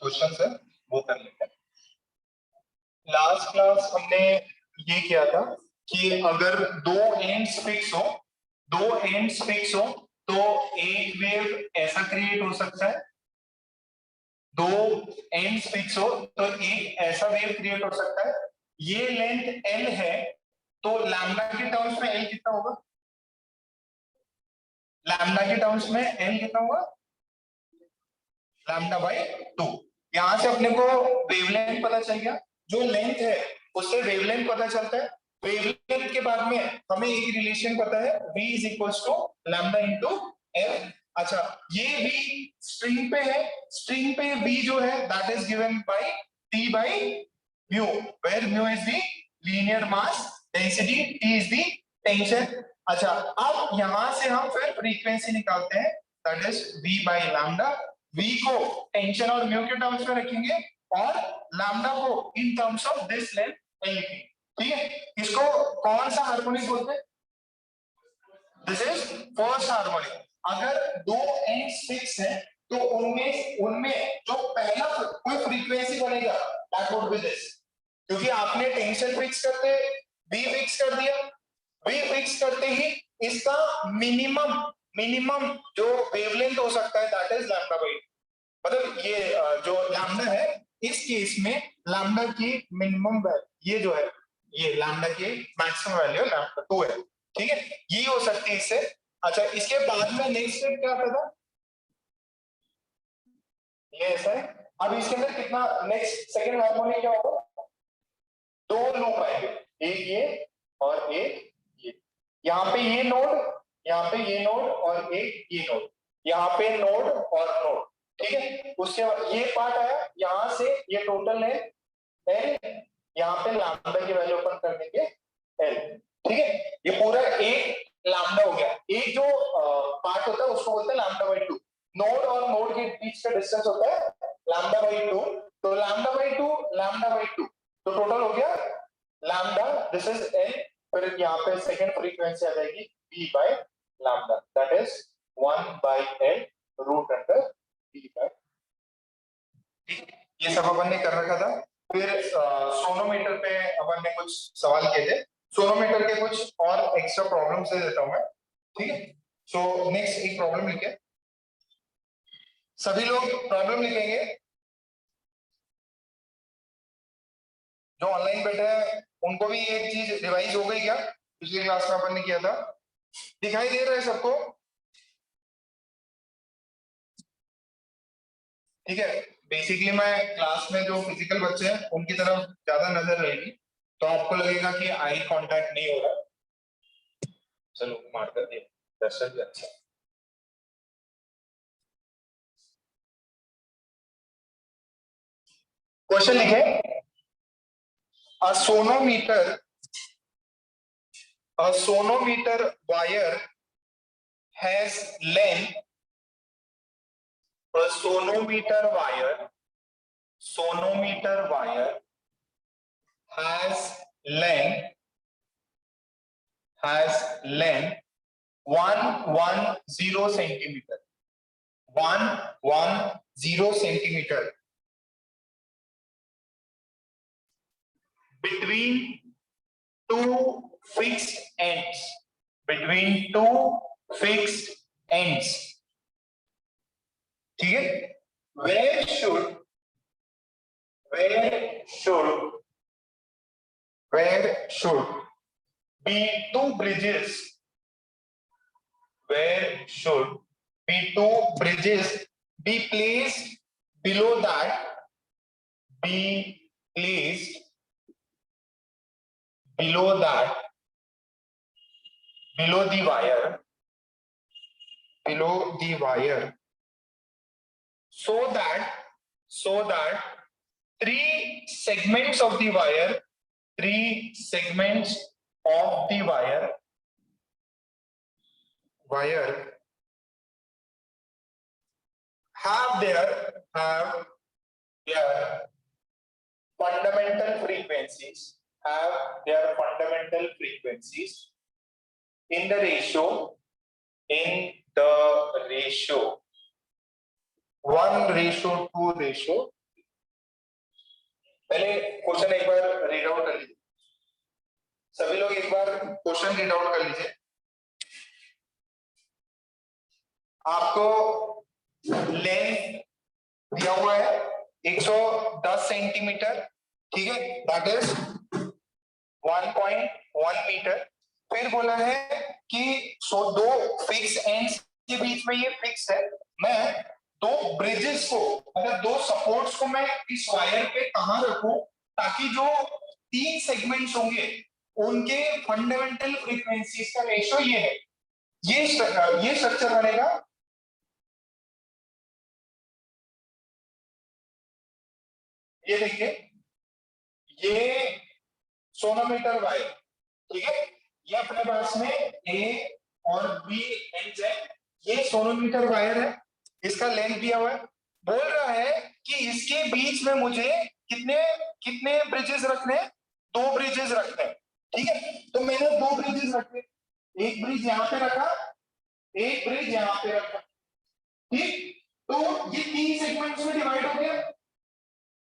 Question है वो कर लेते हैं। लास्ट क्लास हमने ये किया था कि अगर दो एंड्स फिक्स हो तो एक वेव ऐसा क्रिएट हो सकता है, दो एंड्स फिक्स हो तो एक ऐसा वेव क्रिएट हो सकता है। ये लेंथ एल है तो लैम्डा के टर्म्स में एल कितना होगा? लैम्डा के टर्म्स में एल कितना होगा? Lambda by 2। यहां से अपने को वेवलेंथ पता चल गया, जो लेंथ है उससे वेवलेंथ पता चलता है। वेवलेंथ के बाद में हमें एक रिलेशन पता है, v is equals to lambda into L. अच्छा, ये v स्ट्रिंग पे है, स्ट्रिंग पे v जो है that is given by t by mu, where mu is the linear mass density, t is the tension. अच्छा, अब यहां से हम फिर फ्रीक्वेंसी निकालते हैं, that is v by lambda. v को टेंशन और म्यू के टर्म्स में रखेंगे और लैम्डा को in terms of this length L लिखेंगे। ठीक है, इसको कौन सा हार्मोनिक बोलते हैं? This is first harmonic. अगर दो एंड्स फिक्स है तो उनमें उनमें जो पहला कोई फ्रीक्वेंसी बनेगा दैट वुड बी दिस, क्योंकि आपने टेंशन फिक्स करते v फिक्स कर दिया, v फिक्स करते ही इसका मिनिमम जो वेवलेंथ हो सकता है दैट इज लैम्डा बाई, मतलब ये जो लैम्डा है इस केस में लैम्डा की मिनिमम वैल्यू ये जो है, ये लैम्डा की मैक्सिमम वैल्यू लैम्डा 2 है। ठीक है, ये हो सकती है इससे। अच्छा, इसके बाद में नेक्स्ट स्टेप क्या आता था? ये ऐसा है। अब इसके अंदर कितना नेक्स्ट सेकंड हार्मोनिक क्या होगा? दो लूप आएंगे, एक ये और एक ये। यहाँ पे ये नोड, यहाँ पे ये नोड और एक ये नोड, यहाँ पे नोड और नोड। ठीक है, उसके बाद ये पार्ट आया, यहाँ से ये टोटल है एल, यहाँ पे लैम्डा की वैल्यू ओपन कर देंगे एल। ठीक है, ये पूरा एक लैम्डा हो गया। एक जो पार्ट होता है उसको बोलते हैं लैम्डा बाई 2। नोड और नोड के बीच का डिस्टेंस होता है लैम्डा बाई 2, तो लैम्डा बाई 2 लैम्डा बाई 2, तो टोटल हो गया लैम्डा, दिस इज एल। फिर यहाँ पे सेकंड फ्रीक्वेंसी आ जाएगी v by lambda, that is 1 by L root under v by. ठीक, ये सब अपन ने कर रखा था। फिर सोनोमीटर पे अपन ने कुछ सवाल किए थे, सोनोमीटर के कुछ और एक्स्ट्रा प्रॉब्लम से देता हूं मैं। ठीक है, सो नेक्स्ट एक प्रॉब्लम लिखे, सभी लोग प्रॉब्लम लिखेंगे। जो ऑनलाइन बैठे हैं उनको भी एक चीज रिवाइज हो गई क्या? पिछली क्लास में अपन ने किया था, दिखाई दे रहा है सबको? ठीक है, बेसिकली मैं क्लास में जो फिजिकल बच्चे हैं उनकी तरफ ज्यादा नजर रहेगी, तो आपको लगेगा कि आई कांटेक्ट नहीं हो रहा। चलो मार कर दिए, दर्शक भी अच्छा। क्वेश्चन लिखे, a sonometer wire has length, a sonometer wire has length 110 centimeter, 110 centimeter between two fixed ends, ठीक है, where should be two bridges, be placed below that, be placed below the wire, so that three segments of the wire have their fundamental frequencies in the ratio 1:2:3. पहले question एक बार read out कर लीजिए, सभी लोग एक बार question read out कर लीजिए। आपको लेंथ दिया हुआ है 110 सेंटीमीटर, ठीक है, दैट इज 1.1 मीटर। फिर बोला है कि दो फिक्स एंड्स के बीच में ये फिक्स है, मैं दो ब्रिजेस को मतलब दो सपोर्ट्स को मैं इस वायर पे कहां रखूं ताकि जो तीन सेगमेंट्स होंगे उनके फंडामेंटल फ्रीक्वेंसीज का रेशियो ये है, ये स्ट्रक्चर बनेगा। ये देखिए, ये सोनोमीटर वायर, ठीक है, ये अपने पास में ए और बी एंड है, ये सोनोमीटर वायर है, इसका लेंथ दिया हुआ है। बोल रहा है कि इसके बीच में मुझे कितने कितने ब्रिजेस रखने, दो ब्रिजेस रखने, ठीक है। तो मैंने दो ब्रिजेस रखे, एक ब्रिज यहां पे रखा, एक ब्रिज यहां पे रखा, ठीक। तो ये तीन सेगमेंट्स में डिवाइड हो गया,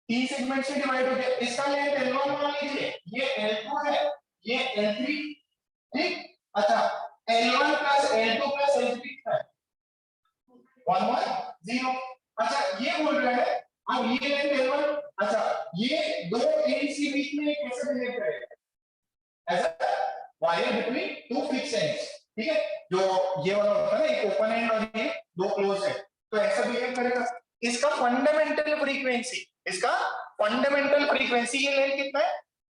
तीन सेगमेंट्स में डिवाइड हो गया। इसका लेंथ L1 मान लीजिए, ये L2 है, ये L3, ठीक। अच्छा, L1 plus L2 plus L3 है 110। अच्छा, ये बोल रहा है अब ये लेंथ L1, अच्छा ये दो एंड्स के बीच में कैसे बिहेव करेगा, ऐसा wire between two fix ends, ठीक है, जो ये वाला होता है ना, एक ओपन एंड और ये दो क्लोज है, तो ऐसा बिहेव करेगा। इसका फंडामेंटल फ्रीक्वेंसी, इसका फंडामेंटल फ्रीक्वेंसी, ये लेंथ कितना है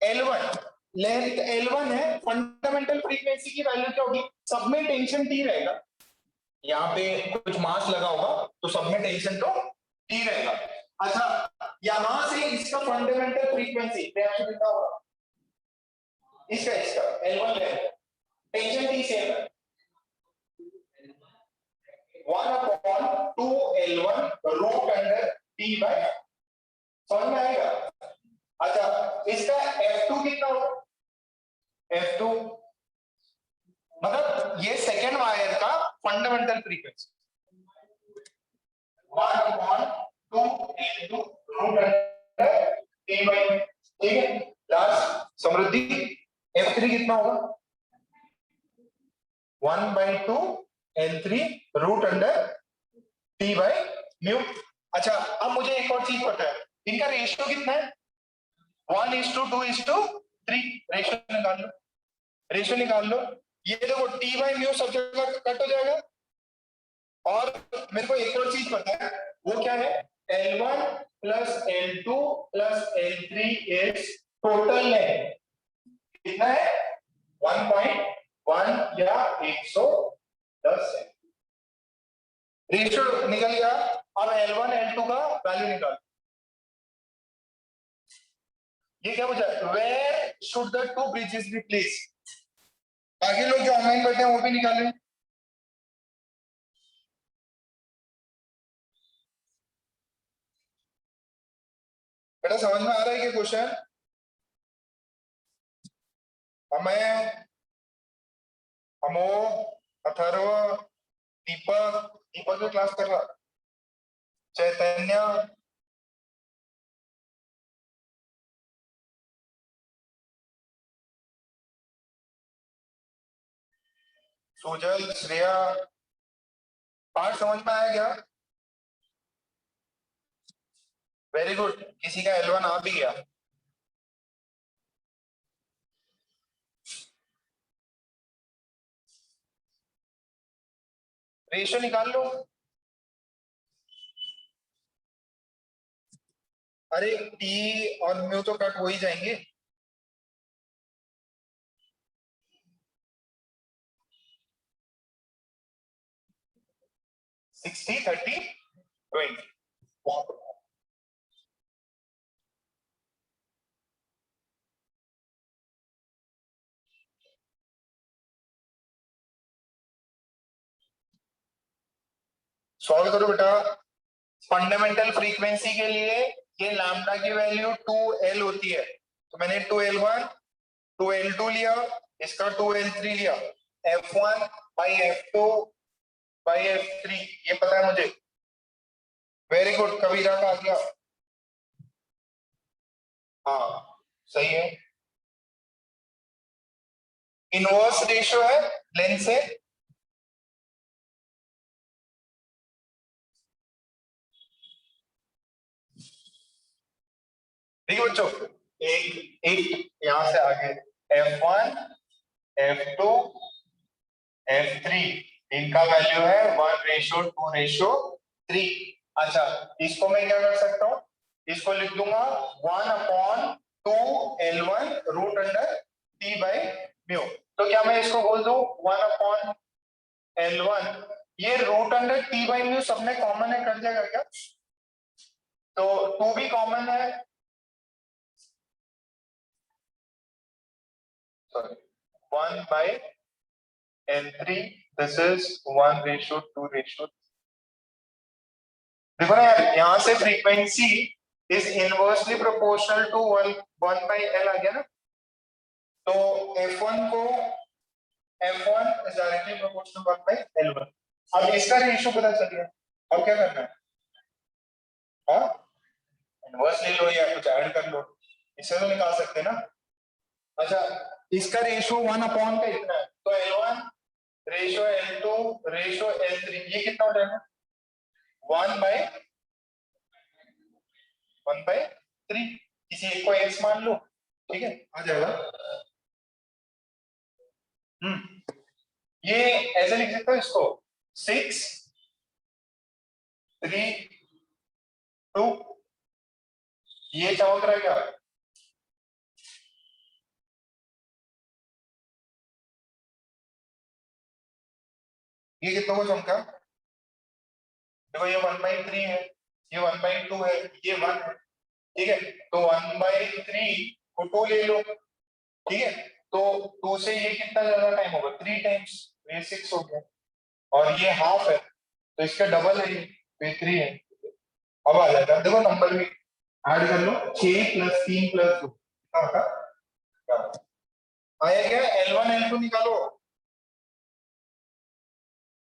L1, लेंथ L1 है, फंडामेंटल फ्रीक्वेंसी की वैल्यू क्या होगी, सब में टेंशन T रहेगा, यहाँ पे कुछ मास लगा होगा तो सब में टेंशन तो T रहेगा। अच्छा, यहां से इसका फंडामेंटल फ्रीक्वेंसी कितना होगा, इसका इसका L1 length, tension T same है 1/2 L1 root under T bye, समझ में आएगा। अच्छा, इसका F2 कितना होगा, F2 मतलब ये सेकेंड वायर का fundamental frequency 1/2 L2 root under T by, ठीक है। लास्ट समृद्धि, F3 कितना होगा 1/2 L3 root under T by mu. अच्छा, अब मुझे एक और चीज पता है, इनका रेशियो कितना है 1:2:3, रेशियो निकाल लो, रेशियो निकाल लो। ये देखो T बाय म्यू सब जगह कट हो जाएगा, और मेरे को एक और चीज पता है, वो क्या है, L1 plus L2 plus L3 is total length, कितना है 1.1 या 110 है, रेशियो निकल गया। अब L1 L2 का वैल्यू निकाल, ये क्या पूछा, where should the two bridges be placed, बाकी लोग जो ऑनलाइन बैठे हैं वो भी निकालें। बेटा समझ में आ रहा है कि क्वेश्चन, हमें हमो अथर्व दीपक, दीपक की क्लास कर रहा, चैतन्य, सुजल, श्रेया, पार्ट समझ में आया क्या, वेरी गुड, किसी का L1 आ भी गया। रेशियो निकाल लो, अरे टी और म्यू तो कट हो ही जाएंगे, 60:30:20, सॉल्व करो बेटा। फंडामेंटल फ्रीक्वेंसी के लिए ये लैम्डा की वैल्यू 2L होती है, तो मैंने 2L1 2L2 लिया, इसका 2L3 लिया, F1 by F2 by F3, ये पता है मुझे, वेरी गुड, कबीरा का आ गया। हाँ सही है। इनवर्स रेशियो है लेंथ से। ठीक है बच्चों, एक एक यहां से आगे F1 F2 F3 इनका वैल्यू है 1:2:3। अच्छा, इसको मैं क्या कर सकता हूं, इसको लिख दूंगा 1/2 L1 √T/μ। तो क्या मैं इसको बोल दूं 1/L1, ये √T/μ सब में कॉमन है, कट जाएगा क्या? तो 2 भी कॉमन है, सॉरी 1/L3, दिस इज 1:2:। देखो ना यार, यहां से frequency is inversely proportional to 1/L आ गया ना। तो F1 को F1 is directly proportional 1/L1। अब इसका रेशियो पता चल गया, अब क्या करना है? हाँ, इनवर्स ले लो या कुछ ऐड कर लो, इससे तो निकाल सकते हैं ना। अच्छा, इसका रेशियो 1 का इतना है, तो L1 ratio L2 ratio L3, ये कितना हो जाएगा? 1/3। किसी एक को x मान लो, ठीक है, आ जाएगा। ये ऐसे लिख सकते हो इसको 6 3 2। ये चमक रहा है क्या? ये कितना को चमका? देखो ये 1/3 है, ये 1/2 है, ये 1 है, ठीक है। तो 1/3 को 2 ले लो, ठीक है। तो 2 से ये कितना ज्यादा टाइम होगा? 3 टाइम्स, ये 6 हो गया। और ये हाफ है, तो इसका डबल है, ये 3 है। अब आ जाएगा, देखो नंबर भी ऐड कर लो, 6 + 3 + 2 कितना होगा? आया क्या? L1 L2 निकालो,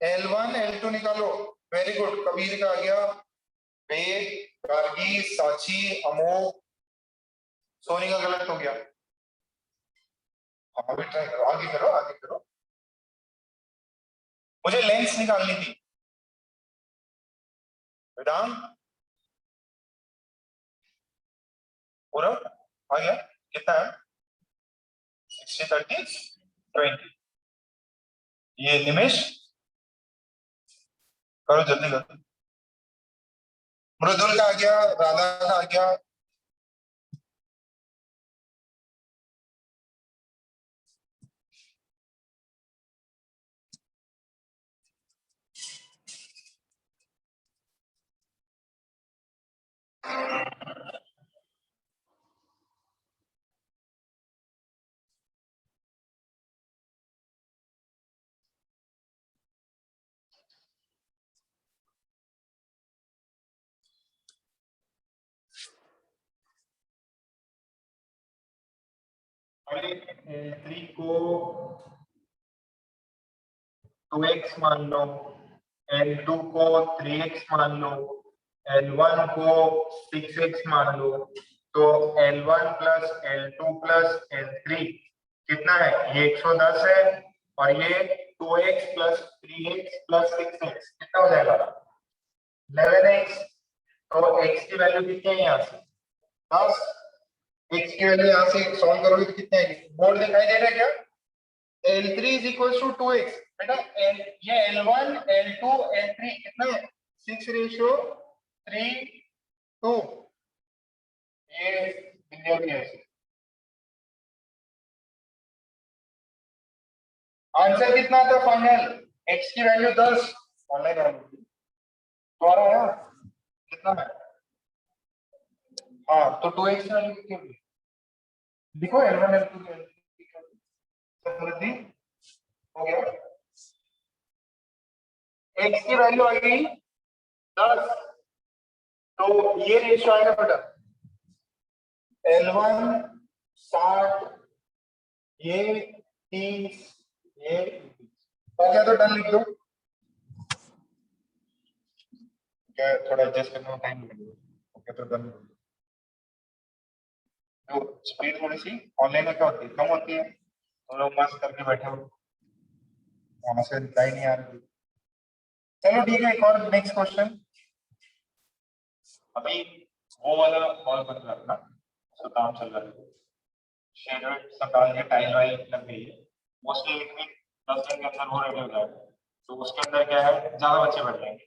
L1 L2 निकालो। वेरी गुड, कबीर का आ गया, वेद, गार्गी, साची, अमोघ, सोनी का गलत हो गया। हाँ भी ट्राई करो, आगे करो, आगे करो। मुझे लेंस निकालनी थी वेदांत। पूरा आ गया, कितना है? 60 30 20। ये निमेश करो, जल्दी करो। मृदुल का आ गया, राधा का आ गया। L3 को 2x मान लो, L2 को 3x मान लो, L1 को 6x मान लो। तो L1 + L2 + L3 कितना है? ये 110 है, और ये 2x + 3x + 6x कितना हो जाएगा? 11x। तो x की वैल्यू कितनी है यहाँ से? 10। x की वैल्यू यहाँ से सॉल्व करोगे तो कितने आएगी? बोर्ड दिखाई दे रहा है क्या? L3 = 2x। बेटा ये L1 L2 L3 कितना है? 6:3:2। ये बिंदु की है। आंसर कितना था फाइनल? x की वैल्यू 10। ऑनलाइन आ तो आ रहा है कितना है? हाँ, तो 2x की वैल्यू कितनी होगी? देखो L1 L2 समृद्धि हो गया। x की वैल्यू आ गई 10, तो ये रेशियो आएगा बेटा L1 60, ये 30, ये हो गया। तो डन लिख दो। क्या थोड़ा एडजस्ट करने में टाइम लगेगा? ओके, तो डन। तो स्पीड थोड़ी सी ऑनलाइन में क्या होती है, कम होती है। तो लोग मस्त करके बैठे हो, वहां से रिप्लाई नहीं आ रही। चलो ठीक है, एक और नेक्स्ट क्वेश्चन। अभी वो वाला हॉल बन रहा था, उसका काम चल रहा है, शेड वेड सब डाल के टाइल वाइल लग गई है, मोस्टली एक 10 दिन के अंदर वो रेडी हो जाएगा। तो उसके अंदर क्या है, ज्यादा बच्चे बढ़ जाएंगे,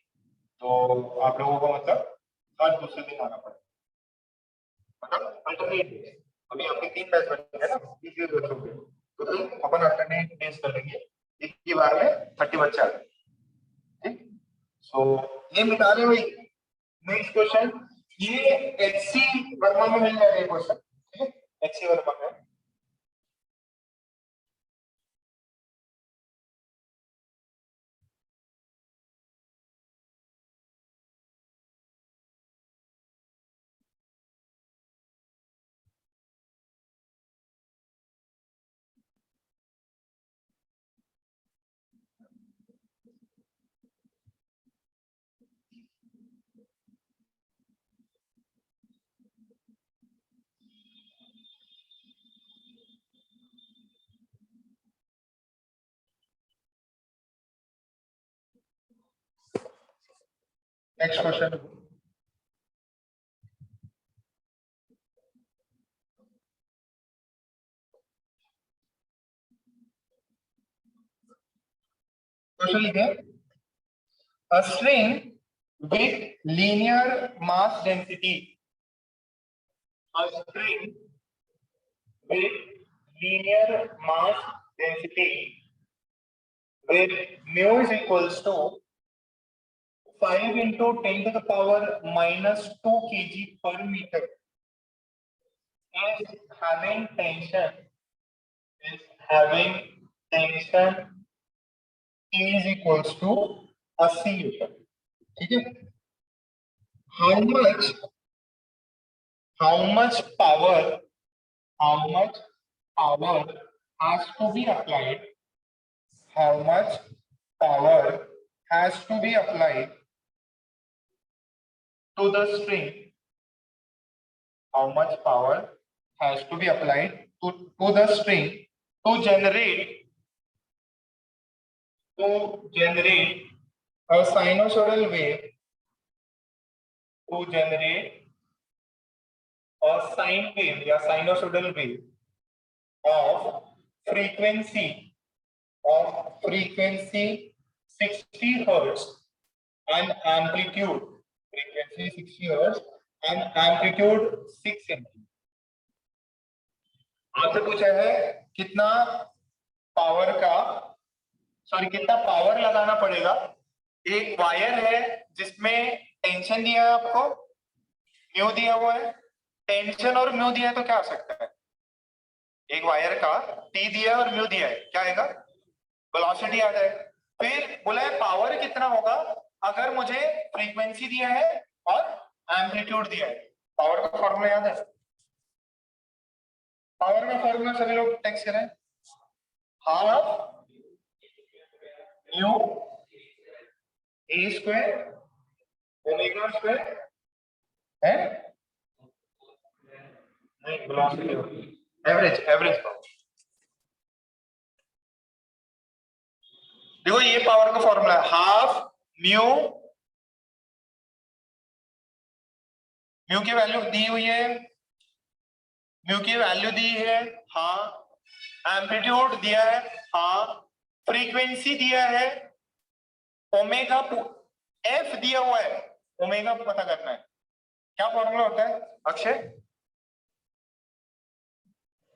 तो आप लोगों को मतलब हर दूसरे दिन आना पड़ेगा, मतलब अल्टरनेट। अभी आपके 3 बैच बनेंगे ना, 20 बच्चों के, तो फिर अपन अल्टरनेट डेज कर लेंगे, एक ही बार में 30 बच्चे आ गए। ठीक, सो ये मिटा रहे भाई। नेक्स्ट क्वेश्चन, ये एचसी वर्मा में मिल जाएगा क्वेश्चन, ठीक है, एचसी वर्मा में। नेक्स्ट क्वेश्चन, क्वेश्चन लिखे, a string with linear mass density, a string with linear mass density where mu is equals to 5 into 10 to the power minus 2 kg per meter is having tension, is having tension T is equals to 80 Newton. ठीक है, how much how much power how much power has to be applied, how much power has to be applied to the string, how much power has to be applied to the string to generate a sinusoidal wave, to generate a sine wave या sinusoidal wave of frequency frequency 60 hertz and amplitude frequency 60 hertz and amplitude 6 cm। आपसे पूछा है कितना power का, sorry कितना power लगाना पड़ेगा, एक वायर है जिसमें टेंशन दिया है आपको, म्यू दिया हुआ है, टेंशन और म्यू दिया है, तो क्या आ सकता है, एक वायर का टी दिया है और म्यू दिया है, क्या आएगा, वेलोसिटी आ जाए। फिर बोला है पावर कितना होगा अगर मुझे फ्रीक्वेंसी दिया है और एम्पलीट्यूड दिया है। पावर का फॉर्मूला याद है, पावर का फॉर्मूला सभी लोग टेक्स्ट करें, half mu A square omega square है, नहीं वेलोसिटी एवरेज एवरेज पावर। देखो ये पावर का फॉर्मूला है, हाफ म्यू, म्यू की वैल्यू दी हुई है, म्यू की वैल्यू दी है, हाँ, एम्पलीट्यूड दिया है, हाँ, फ्रीक्वेंसी दिया है, ओमेगा एफ दिया हुआ है, ओमेगा पता करना है, क्या फॉर्मूला होता है अक्षय,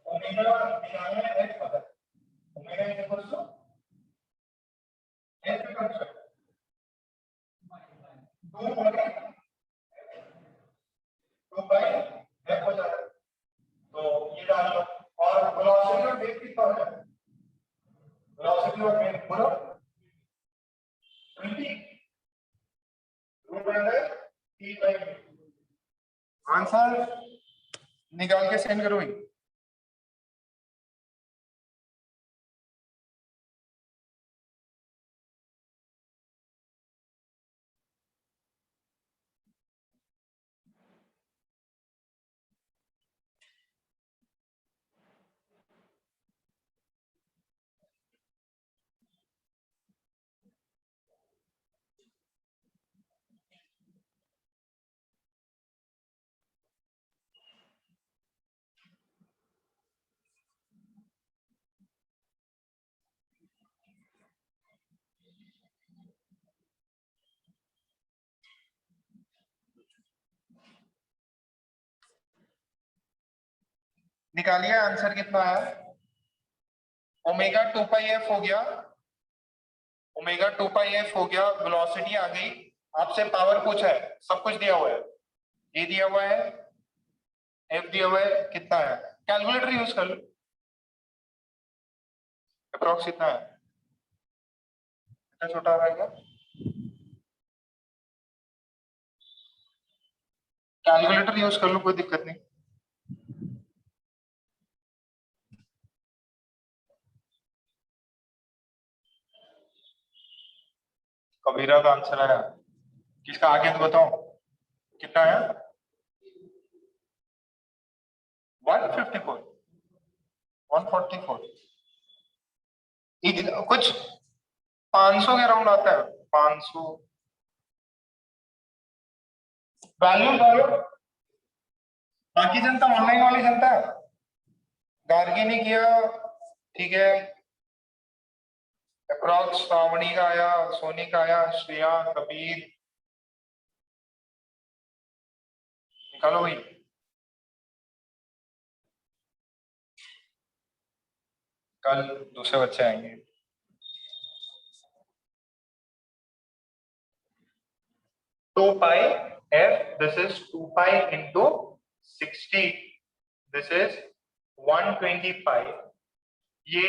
ओमेगा निकालना है, एफ पता है, omega equals to F equals to 2 by F हो जाता है, तो ये डाल लो। और वेलोसिटी और वेग कितना हो जाता है, वेलोसिटी और वेग बोलो 20 root under T by. Answer निकाल के सेंड करो। निकालिए आंसर कितना आया। ओमेगा 2 पाई एफ हो गया, ओमेगा 2 पाई एफ हो गया, वेलोसिटी आ गई। आपसे पावर पूछा है, सब कुछ दिया हुआ है, ये दिया हुआ है, एफ दिया हुआ है, कितना है। कैलकुलेटर यूज कर लो, अप्रोक्स कितना है, कितना छोटा रहेगा। कैलकुलेटर यूज कर लो, कोई दिक्कत नहीं। कबीरा का आंसर आया, किसका आगे तो बताओ कितना है। 154, 144, कुछ 500 के अराउंड आता है, 500। वैल्यू डालो, बाकी जनता ऑनलाइन वाली जनता गार्गी ने किया, ठीक है। अप्रॉक्स श्रावणी का आया, सोनी का आया, श्रेया, कबीर, निकालो भाई। कल दूसरे बच्चे आएंगे। Two pi F, this is 2 pi into 60, this is 125। ये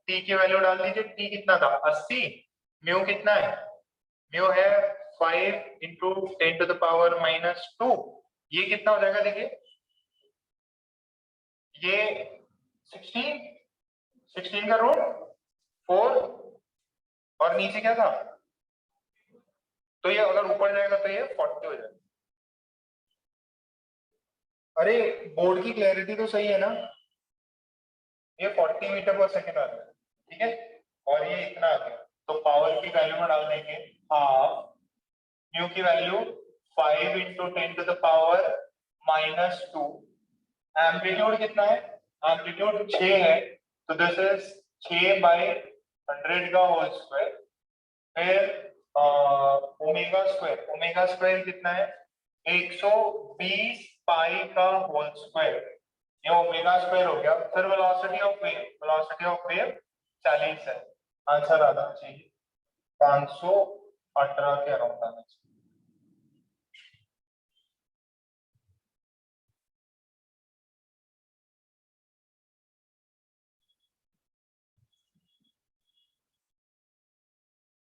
टी की वैल्यू डाल दीजिए, टी कितना था 80, म्यू कितना है, म्यू है 5 इंटू 10 टू द पावर -2। ये कितना हो जाएगा देखिए, ये 16, 16 का रूट 4, और नीचे क्या था, तो ये अगर ऊपर जाएगा तो ये 40 हो जाएगा। अरे बोर्ड की क्लैरिटी तो सही है ना, ये 40 मीटर पर सेकेंड आ रहा है, ठीक है, और ये इतना आ गया, तो पावर की वैल्यू में डाल देंगे हाफ, म्यू की value 5 into 10 to the power -2, amplitude कितना है, एम्पलीट्यूड 6 है, तो दिस इज 6 बाई 100 का होल स्क्वायर। फिर ओमेगा स्क्वायर कितना है, 120 पाई का होल स्क्वायर, ये ओमेगा स्क्वायर हो गया। फिर velocity of wave, velocity of wave 40 है, आंसर आना चाहिए 518 के अराउंड आना चाहिए।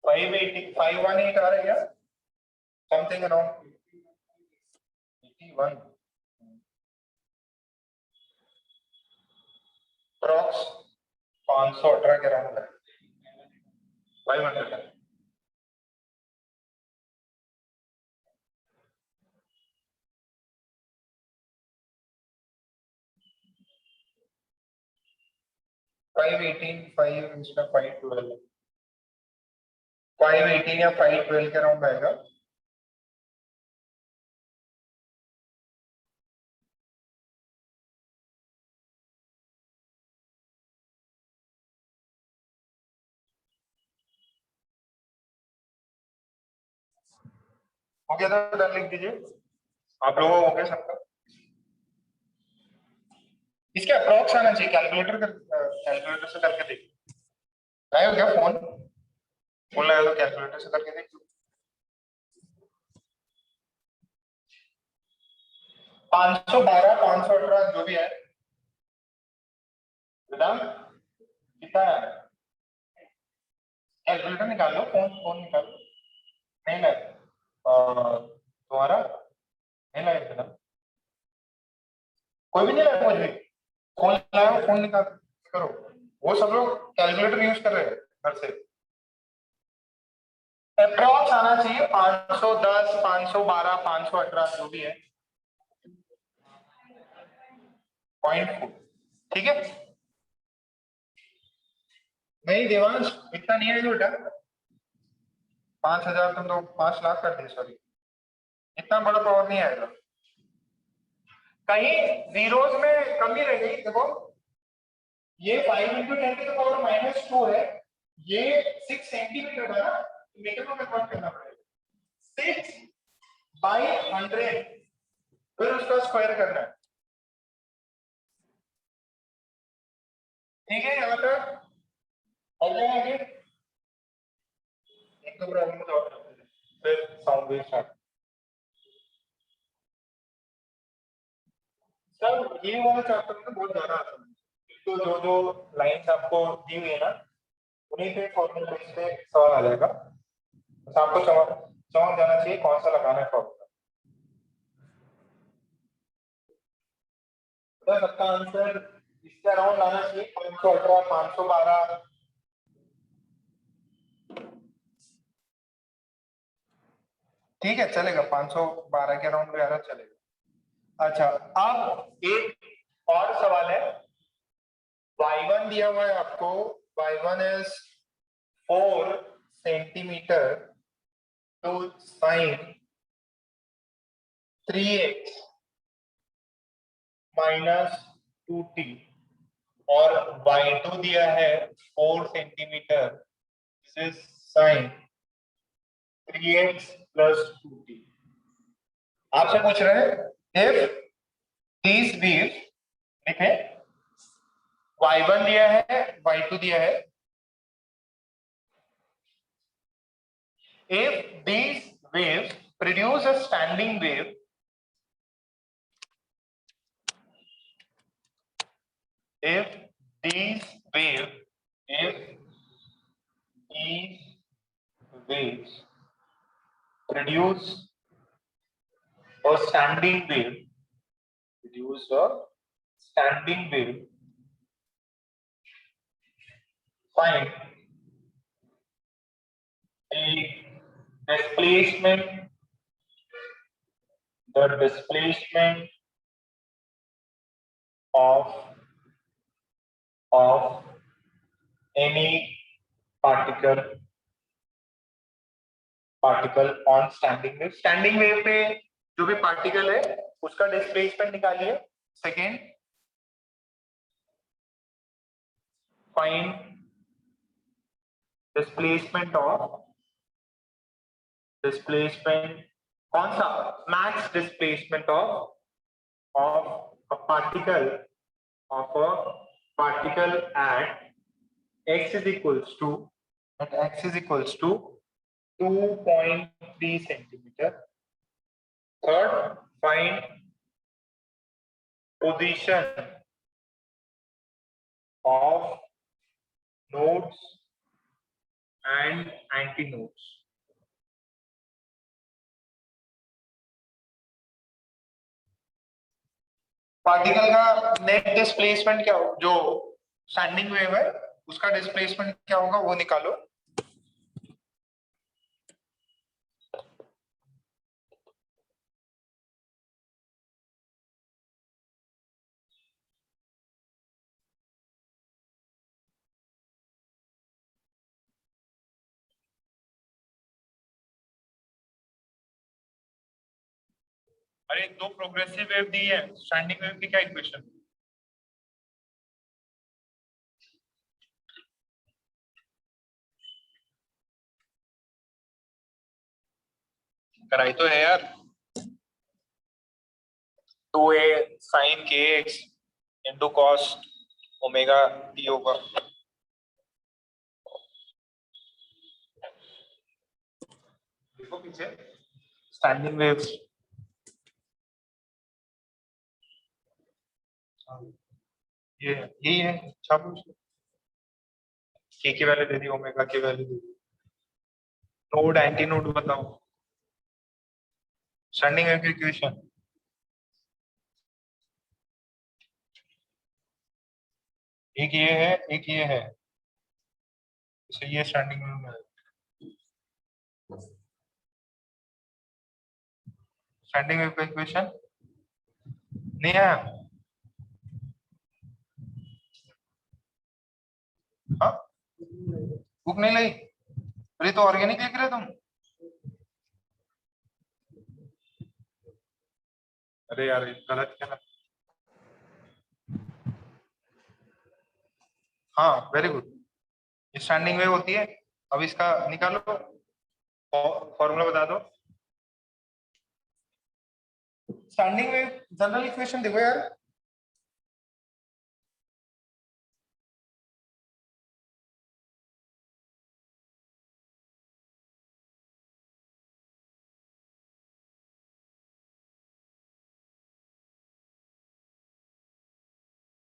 फाइव 518 आ रहा है क्या, समथिंग अराउंड 81, अप्रॉक्स 518 के अराउंड है, 500 है। फाइव एटीन, 512, 518 या 512 के अराउंड आएगा। हो गया था, डन लिख दीजिए, आप लोगों को हो गया सबका। इसके अप्रॉक्स आना चाहिए, कैलकुलेटर से करके देखिए, लाए हो क्या फोन, फोन लाया तो कैलकुलेटर से करके देखिए। 512, 518 जो भी है, बेटा कितना है, कैलकुलेटर निकाल लो, फोन फोन निकाल लो। नहीं लाए तुम्हारा, नहीं लाए बेटा, कोई भी नहीं लाया, कुछ भी, फोन लाओ, फोन निकाल करो। वो सब लोग कैलकुलेटर यूज कर रहे हैं घर से। अप्रॉक्स आना चाहिए 510, 512, 518 जो भी है, 0.4, ठीक है। नहीं देवांश, इतना नहीं है बेटा, 5,000 तुम तो 5 लाख कर दिए, सॉरी, इतना बड़ा पावर नहीं आएगा, कहीं जीरोस में कमी रह गई। देखो ये 5 इंटू 10 की पावर -2 है, ये 6 सेंटीमीटर है ना, मीटर में कन्वर्ट करना पड़ेगा, 6 बाई 100, फिर उसका स्क्वायर करना है, ठीक है यहाँ तक और क्या आगे एक दो प्रॉब्लम तो और करते हैं, फिर साउंड वेव स्टार्ट। सर ये वाला चैप्टर में बहुत ज्यादा आता है, तो जो जो लाइंस आपको दी हुई है ना उन्हीं पे फॉर्मूला बेस पे सवाल आ जाएगा, बस आपको समझ समझ जाना चाहिए कौन सा लगाना है फॉर्मूला। तो सबका आंसर इसके अराउंड आना चाहिए 518 512। ठीक है चलेगा, 512 के अराउंड भी आ रहा चलेगा। अच्छा अब एक और सवाल है, y1 दिया हुआ है आपको, y1 is 4 centimetre to sine 3x minus 2t, और y2 दिया है 4 centimetre, this is sine 3x plus 2t। आपसे पूछ रहे हैं इफ these waves, लिखे y1 दिया है y2 दिया है, if these waves produce a standing wave, if these waves produce a standing wave, find the displacement of any particle on standing wave। Standing wave पे जो भी पार्टिकल है उसका डिस्प्लेसमेंट निकालिए। सेकेंड, फाइंड डिस्प्लेसमेंट कौन सा, max displacement of a particle at x is equals to 2.3 centimeter। Third, find position of nodes and antinodes। Particle का net displacement क्या हो, जो स्टैंडिंग वेव है उसका डिस्प्लेसमेंट क्या होगा वो निकालो। अरे दो प्रोग्रेसिव वेव दी है, स्टैंडिंग वेव की क्या इक्वेशन? कराई तो है यार, 2a sin kx into cos omega t होगा। देखो पीछे स्टैंडिंग वेव्स, ये यही है, अच्छा पूछ, के की वैल्यू दे दी, ओमेगा की वैल्यू दे दी। नोड एंटी नोड बताओ, स्टैंडिंग वेव की इक्वेशन। एक ये है एक ये है, तो ये स्टैंडिंग वेव में, स्टैंडिंग वेव का इक्वेशन नहीं आया। हाँ बुक नहीं लाई, अरे तो ऑर्गेनिक लिख रहे तुम। अरे यार गलत क्या ना, हाँ वेरी गुड, ये स्टैंडिंग वेव होती है। अब इसका निकालो, फॉर्मूला बता दो। स्टैंडिंग वेव जनरल इक्वेशन देखो यार,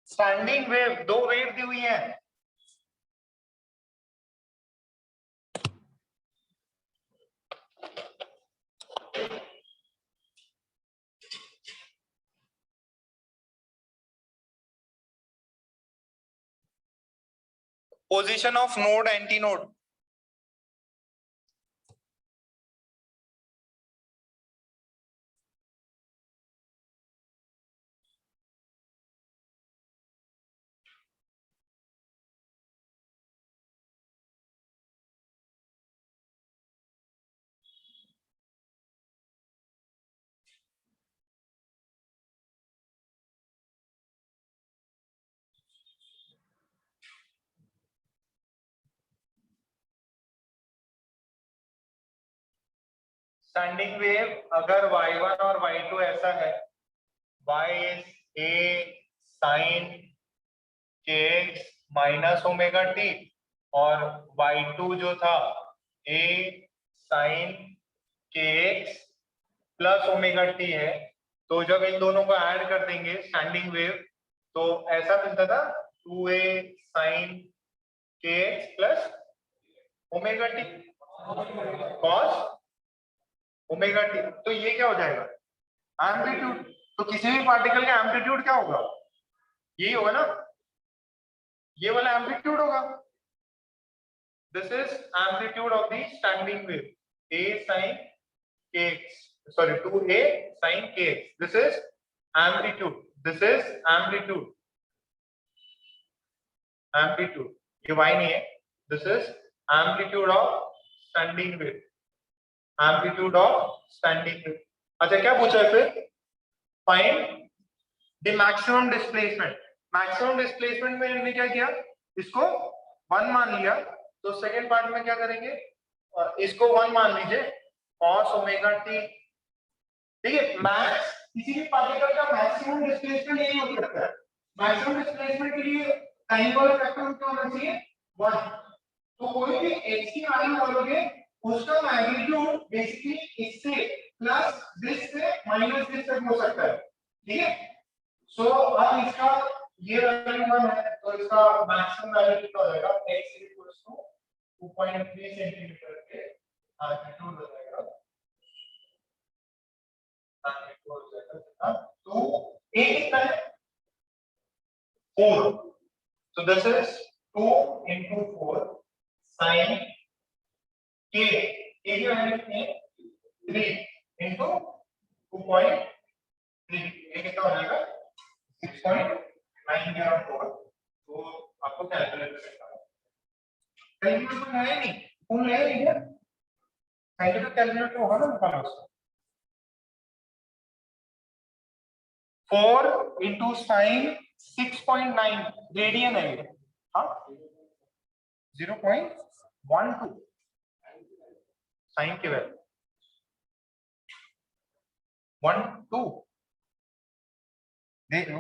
स्टैंडिंग वेव, दो वेव दी हुई है, position of node anti node, standing wave अगर y1 और y2 ऐसा है, y is a sin kx minus omega T और y2 जो था a sin kx plus omega T है, तो जब इन दोनों को ऐड कर देंगे स्टैंडिंग वेव, तो ऐसा मिलता था 2a sin kx plus omega T cos omega T. तो ये क्या हो जाएगा, एम्पलीट्यूड। तो किसी भी पार्टिकल का एम्पलीट्यूड क्या होगा, यही होगा ना, ये वाला एम्पलीट्यूड होगा। This is amplitude of the standing wave, a sin kx, sorry 2a sin kx, this is amplitude, this is amplitude, amplitude, ये y नहीं है, this is amplitude of standing wave, amplitude of standing wave। अच्छा क्या पूछा है फिर, find the maximum displacement. Maximum displacement में हमने क्या किया, इसको 1 मान लिया, तो सेकेंड पार्ट में क्या करेंगे, इसको 1 मान लीजिए cos ओमेगा टी। ठीक है, मैक्स किसी भी पार्टिकल का मैक्सिमम डिस्प्लेसमेंट यही हो सकता है। मैक्सिमम डिस्प्लेसमेंट के लिए टाइम वाला फैक्टर क्या होना चाहिए, 1। तो कोई भी x की वैल्यू बोलोगे, उसका मैग्नीट्यूड बेसिकली इससे प्लस दिस से माइनस दिस तक हो सकता है। ठीक है, सो अब इसका ये वैल्यू 1 है, तो इसका मैक्सिमम वैल्यू कितना हो जाएगा, x 2.3 सेंटीमीटर के मैग्नीट्यूड हो जाएगा। तो a कितना है, 4, so this is 2 into 4 sin k, a की वैल्यू कितनी है, 3 into 2.3, ये कितना हो जाएगा 6.904। तो आपको कैलकुलेट करना है, कैलकुलेटर है नहीं, फोन है नहीं है, कैलकुलेटर होगा ना निकालो उसको। 4 into sin 6.9 रेडियन है ये, हाँ 0.12 साइन की वैल्यू 12 देख लो,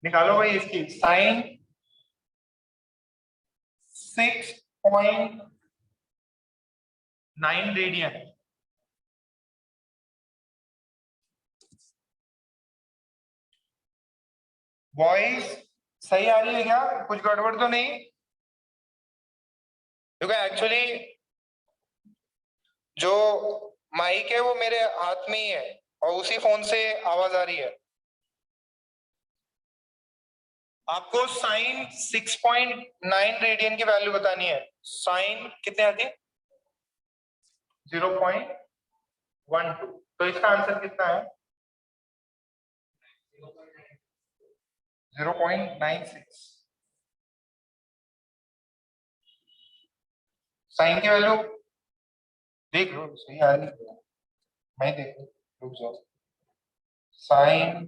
निकालो भाई इसकी साइन 6.9 रेडियन। वॉइस सही आ रही है क्या, कुछ गड़बड़ तो नहीं, क्योंकि एक्चुअली जो माइक है वो मेरे हाथ में ही है और उसी फोन से आवाज आ रही है। आपको साइन 6.9 रेडियन की वैल्यू बतानी है, साइन कितने आती है 0.12, तो इसका आंसर कितना है 0.96। साइन की वैल्यू देख लो सही आ रही है, मैं देख रुक जाओ, साइन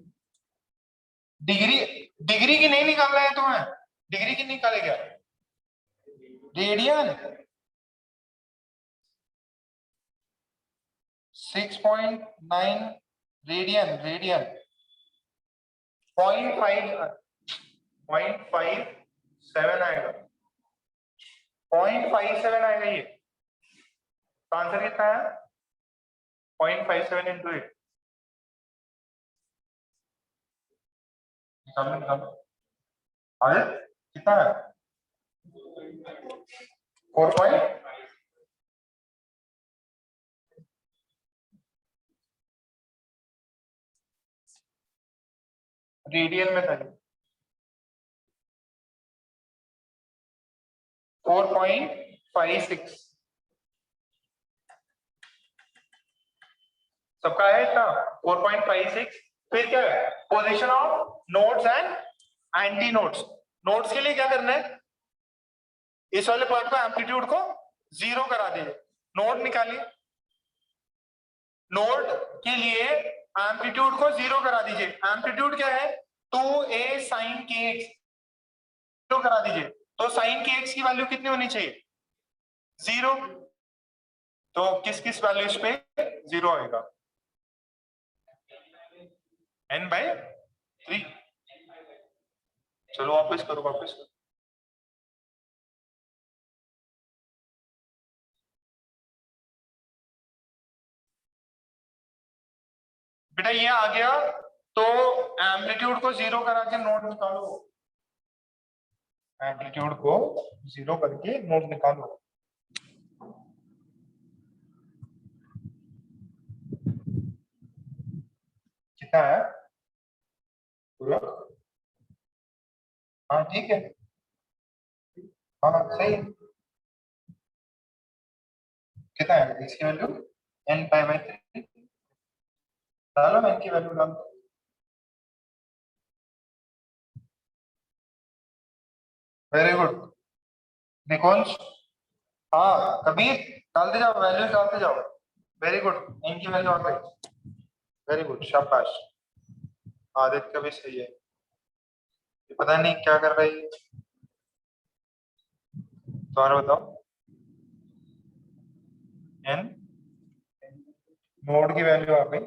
डिग्री, डिग्री की नहीं निकालना है तुम्हें, डिग्री की निकालेगा रेडियन, 6.9 रेडियन, रेडियन 0.57 आएगा, 0.57 आएगा ये, तो आंसर कितना है 0.57 into 8, अरे कितना है 4 पॉइंट रेडियन में था 4.56 सबका है इतना 4.56। फिर क्या है position of nodes and anti nodes. Nodes के लिए क्या करना है इस वाले पॉइंट को एम्पलीट्यूड को 0 करा दीजिए। नोड निकालिए नोड के लिए एम्पलीट्यूड को 0 करा दीजिए। एम्पलीट्यूड क्या है 2a sin kx 0 करा दीजिए। तो sin kx की वैल्यू कितनी होनी चाहिए 0। तो किस किस वैल्यूज पे 0 आएगा n/3। चलो वापस करो वापस करो। बेटा ये आ गया तो एम्पलीट्यूड को 0 करा के नोड निकालो। एम्पलीट्यूड को 0 करके नोड निकालो। कितना है पूरा? हाँ ठीक है हाँ सही है। कितना है इसकी वैल्यू n/3 डालो n की वैल्यू डालो। वेरी गुड निकोंज। हाँ कबीर डालते जाओ वैल्यू डालते जाओ। वेरी गुड n की वैल्यू आ गई। वेरी गुड शाबाश। आदित्य का भी सही है। ये पता नहीं क्या कर रही है तुम्हारा बताओ। n नोड की वैल्यू आ गई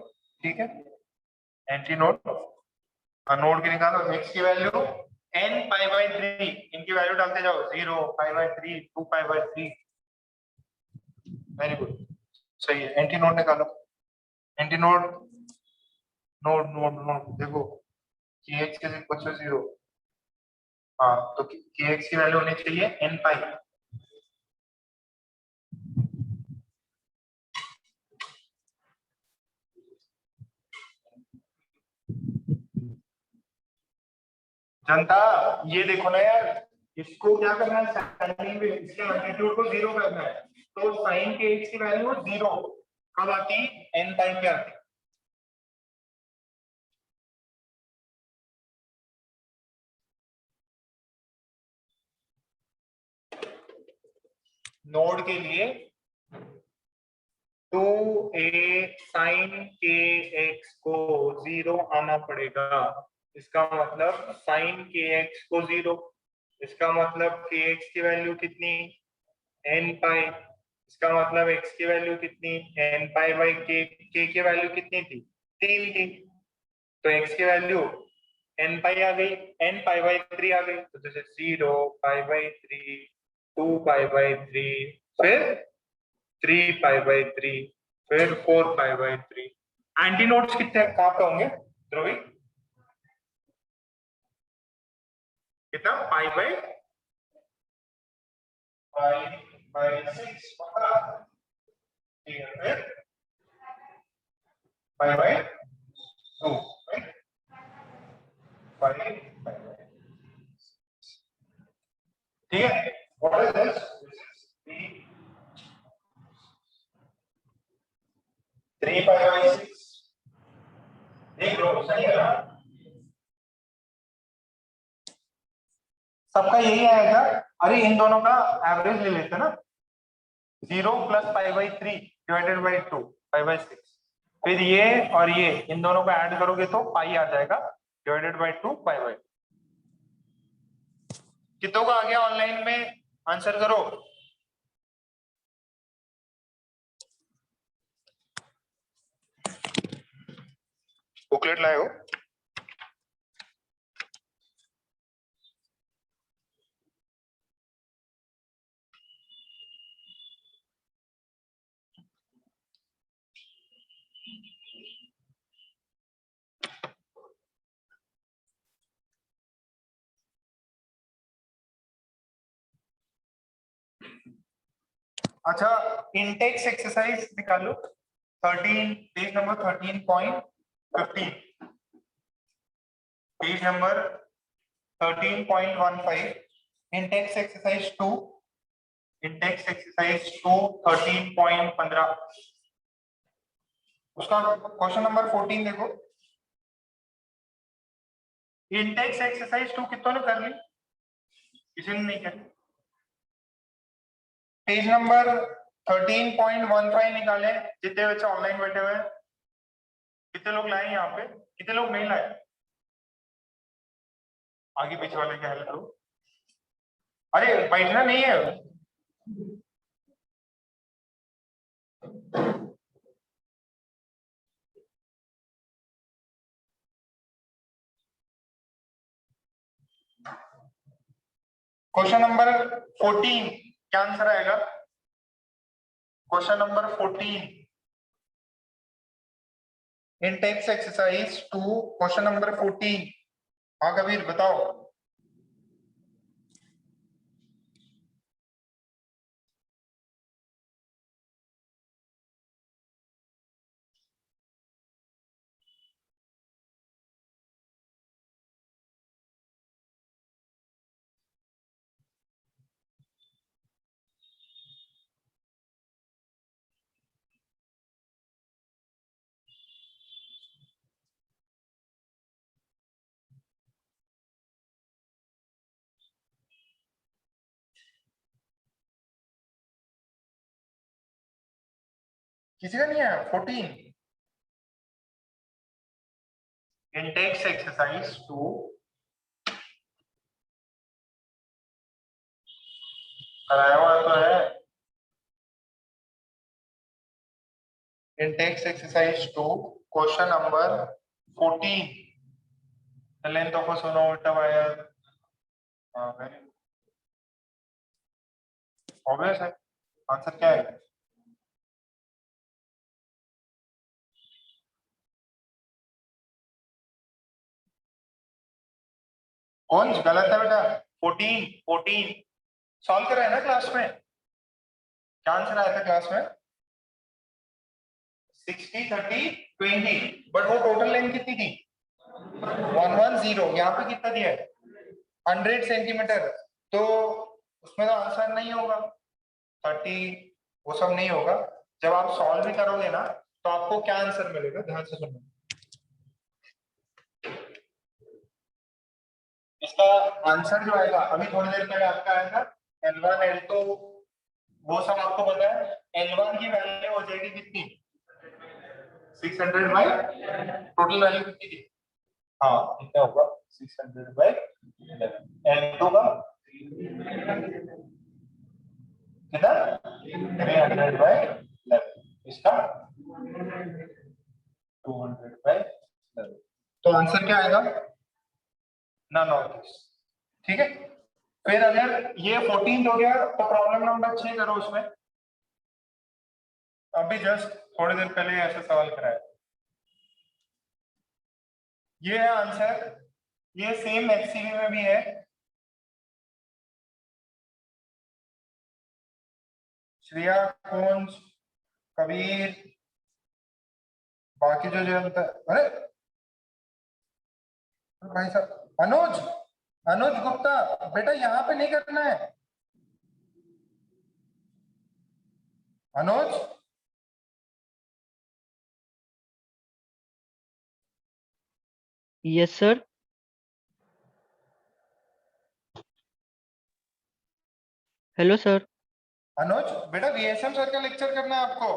ठीक है। एंटी नोड नोड की निकालो x की वैल्यू n/3 इनकी वैल्यू डालते जाओ 0 π/3 2π/3। वेरी गुड सही है। एंटी नोड निकालो। Anti node node node node देखो kx इज इक्वल टू 0। हाँ तो kx की वैल्यू होनी चाहिए n π। जनता ये देखो ना यार इसको क्या करना है साइन में इसके एम्पलीट्यूड को 0 करना है। तो साइन के x की वैल्यू 0 कब आती n टाइम पे आती। नोड के लिए 2a sin kx को 0 आना पड़ेगा। इसका मतलब sin kx को 0। इसका मतलब kx की वैल्यू कितनी n π। इसका मतलब x की वैल्यू कितनी n π/k। k की वैल्यू कितनी थी 3 थी। तो x की वैल्यू n π आ गई n π/3 आ गई। तो जैसे 0 π/3 2π/3 फिर 3π/3 फिर 4π/3। एंटी नोड्स कितने कहां पे होंगे ध्रुवी कितना π/6 पक्का ठीक है। फिर π/2 ठीक है। व्हाट इज दिस 3π/6 देख लो सही है ना। सबका यही आएगा। अरे इन दोनों का एवरेज ले लेते ना 0 + π/3 डिवाइडेड बाई 2 π/6। फिर ये और ये इन दोनों को ऐड करोगे तो पाई आ जाएगा डिवाइडेड बाई 2 π/। कितनों का आ गया ऑनलाइन में आंसर करो। बुकलेट लाए हो अच्छा, इंटेक्स एक्सरसाइज निकालो 13, page number 13.15, page number 13.15, Intex exercise 2, Intex exercise 2 13.15, उसका क्वेश्चन नंबर 14 देखो। इंटेक्स एक्सरसाइज 2 कितनों ने कर ली? किसी ने नहीं करी। पेज नंबर 13.15 निकाले, जितने बच्चे ऑनलाइन बैठे हुए हैं। कितने लोग लाए यहाँ पे, कितने लोग नहीं लाए? आगे पीछे वाले की हेल्प करो। अरे बैठना नहीं है। क्वेश्चन नंबर 14 क्या आंसर आएगा? Question number 14, Intex exercise 2, question number 14। हाँ कबीर बताओ। किसी का नहीं आया? 14 इंटेक्स एक्सरसाइज 2 कराया हुआ तो है। Intex exercise 2 question number 14, length of a sonometer wire. Very obvious है, आंसर क्या है? कौन गलत है बेटा? 14 14 सॉल्व कर रहे हैं ना क्लास में? क्या आंसर आया था क्लास में? 60 30 20, बट वो टोटल लेंथ कितनी थी? 110। यहाँ पे कितना दिया है? 100 सेंटीमीटर। तो उसमें तो आंसर नहीं होगा 30, वो सब नहीं होगा। जब आप सॉल्व भी करोगे ना तो आपको क्या आंसर मिलेगा, ध्यान से सुनो। इसका आंसर जो आएगा, अभी थोड़ी देर पहले आपका आया था L1 L2, वो सब आपको पता है। L1 की वैल्यू हो जाएगी कितनी? 600 बाई टोटल वैल्यू कितनी थी? हाँ कितना होगा? 600 बाई 11। L2 का कितना? 300 बाई 11। इसका 200 बाई 11। तो आंसर क्या आएगा? None of this. ठीक है। फिर अगर ये 14 हो गया तो प्रॉब्लम नंबर 6 करो उसमें। अभी जस्ट थोड़ी देर पहले ऐसा सवाल कराया। ये है आंसर, ये सेम एचसीवी में भी है। श्रेया, कुंज, कबीर, बाकी जो जो अरे भाई साहब, अनुज, अनुज गुप्ता, बेटा यहाँ पे नहीं करना है। Anuj, yes sir. Hello sir. Anuj बेटा वीएसएम सर का लेक्चर करना है आपको।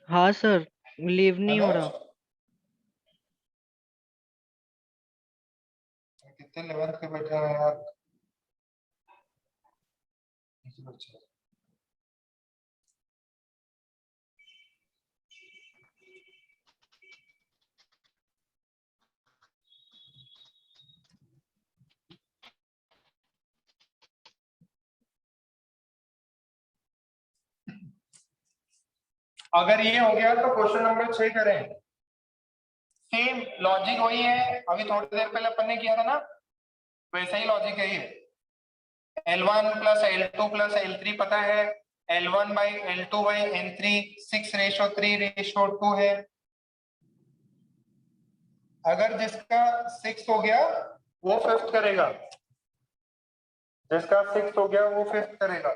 हाँ सर, लीव नहीं हो अनुज, रहा। कितने लेवल के बैठे हैं यार बच्चे। अगर ये हो गया तो क्वेश्चन नंबर 6 करें। सेम लॉजिक वही है, अभी थोड़ी देर पहले अपन ने किया था ना, वैसा ही लॉजिक है ये। L1 plus L2 plus L3 पता है, L1 by L2 by N3 6:3:2 है। अगर जिसका 6 हो गया वो फिफ्थ करेगा, जिसका 6 हो गया वो फिफ्थ करेगा।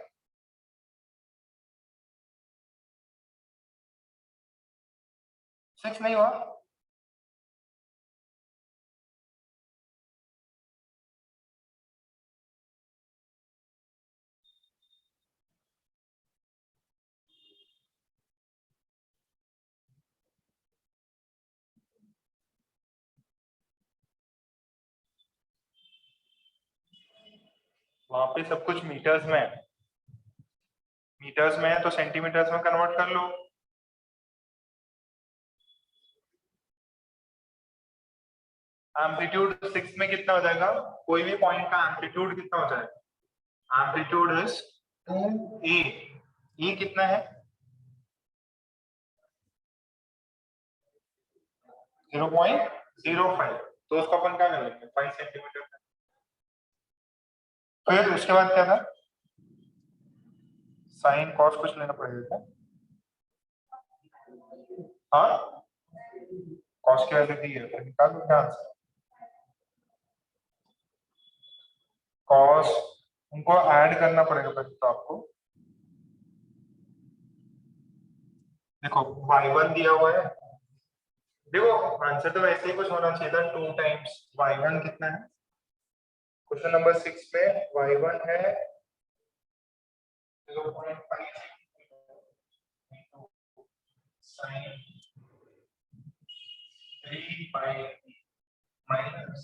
सिक्स नहीं हुआ? वहां पे सब कुछ मीटर्स में है, मीटर्स में है तो सेंटीमीटर्स में कन्वर्ट कर लो। एम्पलीट्यूड 6 में कितना हो जाएगा? कोई भी पॉइंट का एम्पलीट्यूड कितना हो जाएगा? Amplitude is 2a। ये कितना है? 0.05। तो उसको अपन क्या कर लेंगे? 5 सेंटीमीटर। फिर उसके बाद क्या था? साइन कॉस कुछ लेना पड़ेगा क्या? हाँ, कॉस की वैल्यू दी है तो निकाल लो क्या आंसर। कॉस उनको ऐड करना पड़ेगा पहले तो आपको। देखो y1 दिया हुआ है, देखो आंसर तो वैसे ही कुछ होना चाहिए था, 2 टाइम्स y1 कितना है? क्वेश्चन नंबर 6 में y1 है 0.5 sin 3 by माइनस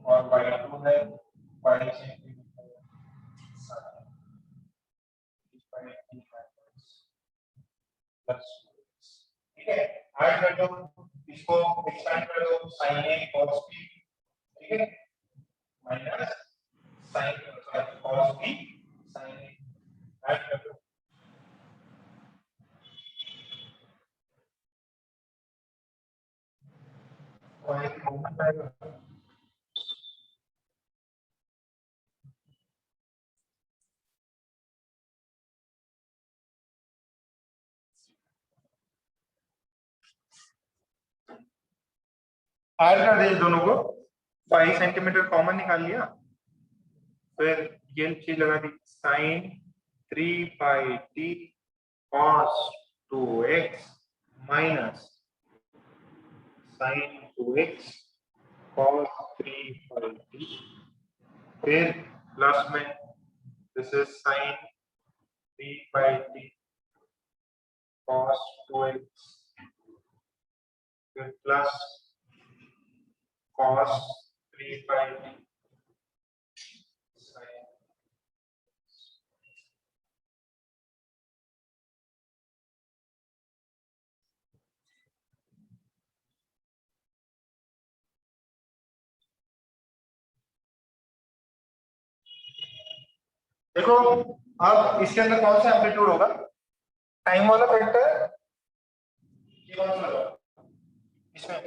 और y2 है 5 सेंटीमीटर ठीक है। ऐड कर दो, इसको एक्सपेंड कर दो, sin a cos b, ठीक है, minus sin cos b sin a, add कर दो। और एक मोमेंट आएगा, ऐड कर दे दोनों को, 5 सेंटीमीटर कॉमन निकाल लिया, फिर ये चीज लगा दी, sine 3 by T cos 2x minus sine 2x cos 3 by T, फिर प्लस में this is sine 3 by T cos 2x, फिर plus cos 3 by t sin। देखो अब इसके अंदर कौन सा एम्पलीट्यूड होगा? टाइम वाला फैक्टर ये कौन सा होगा इसमें?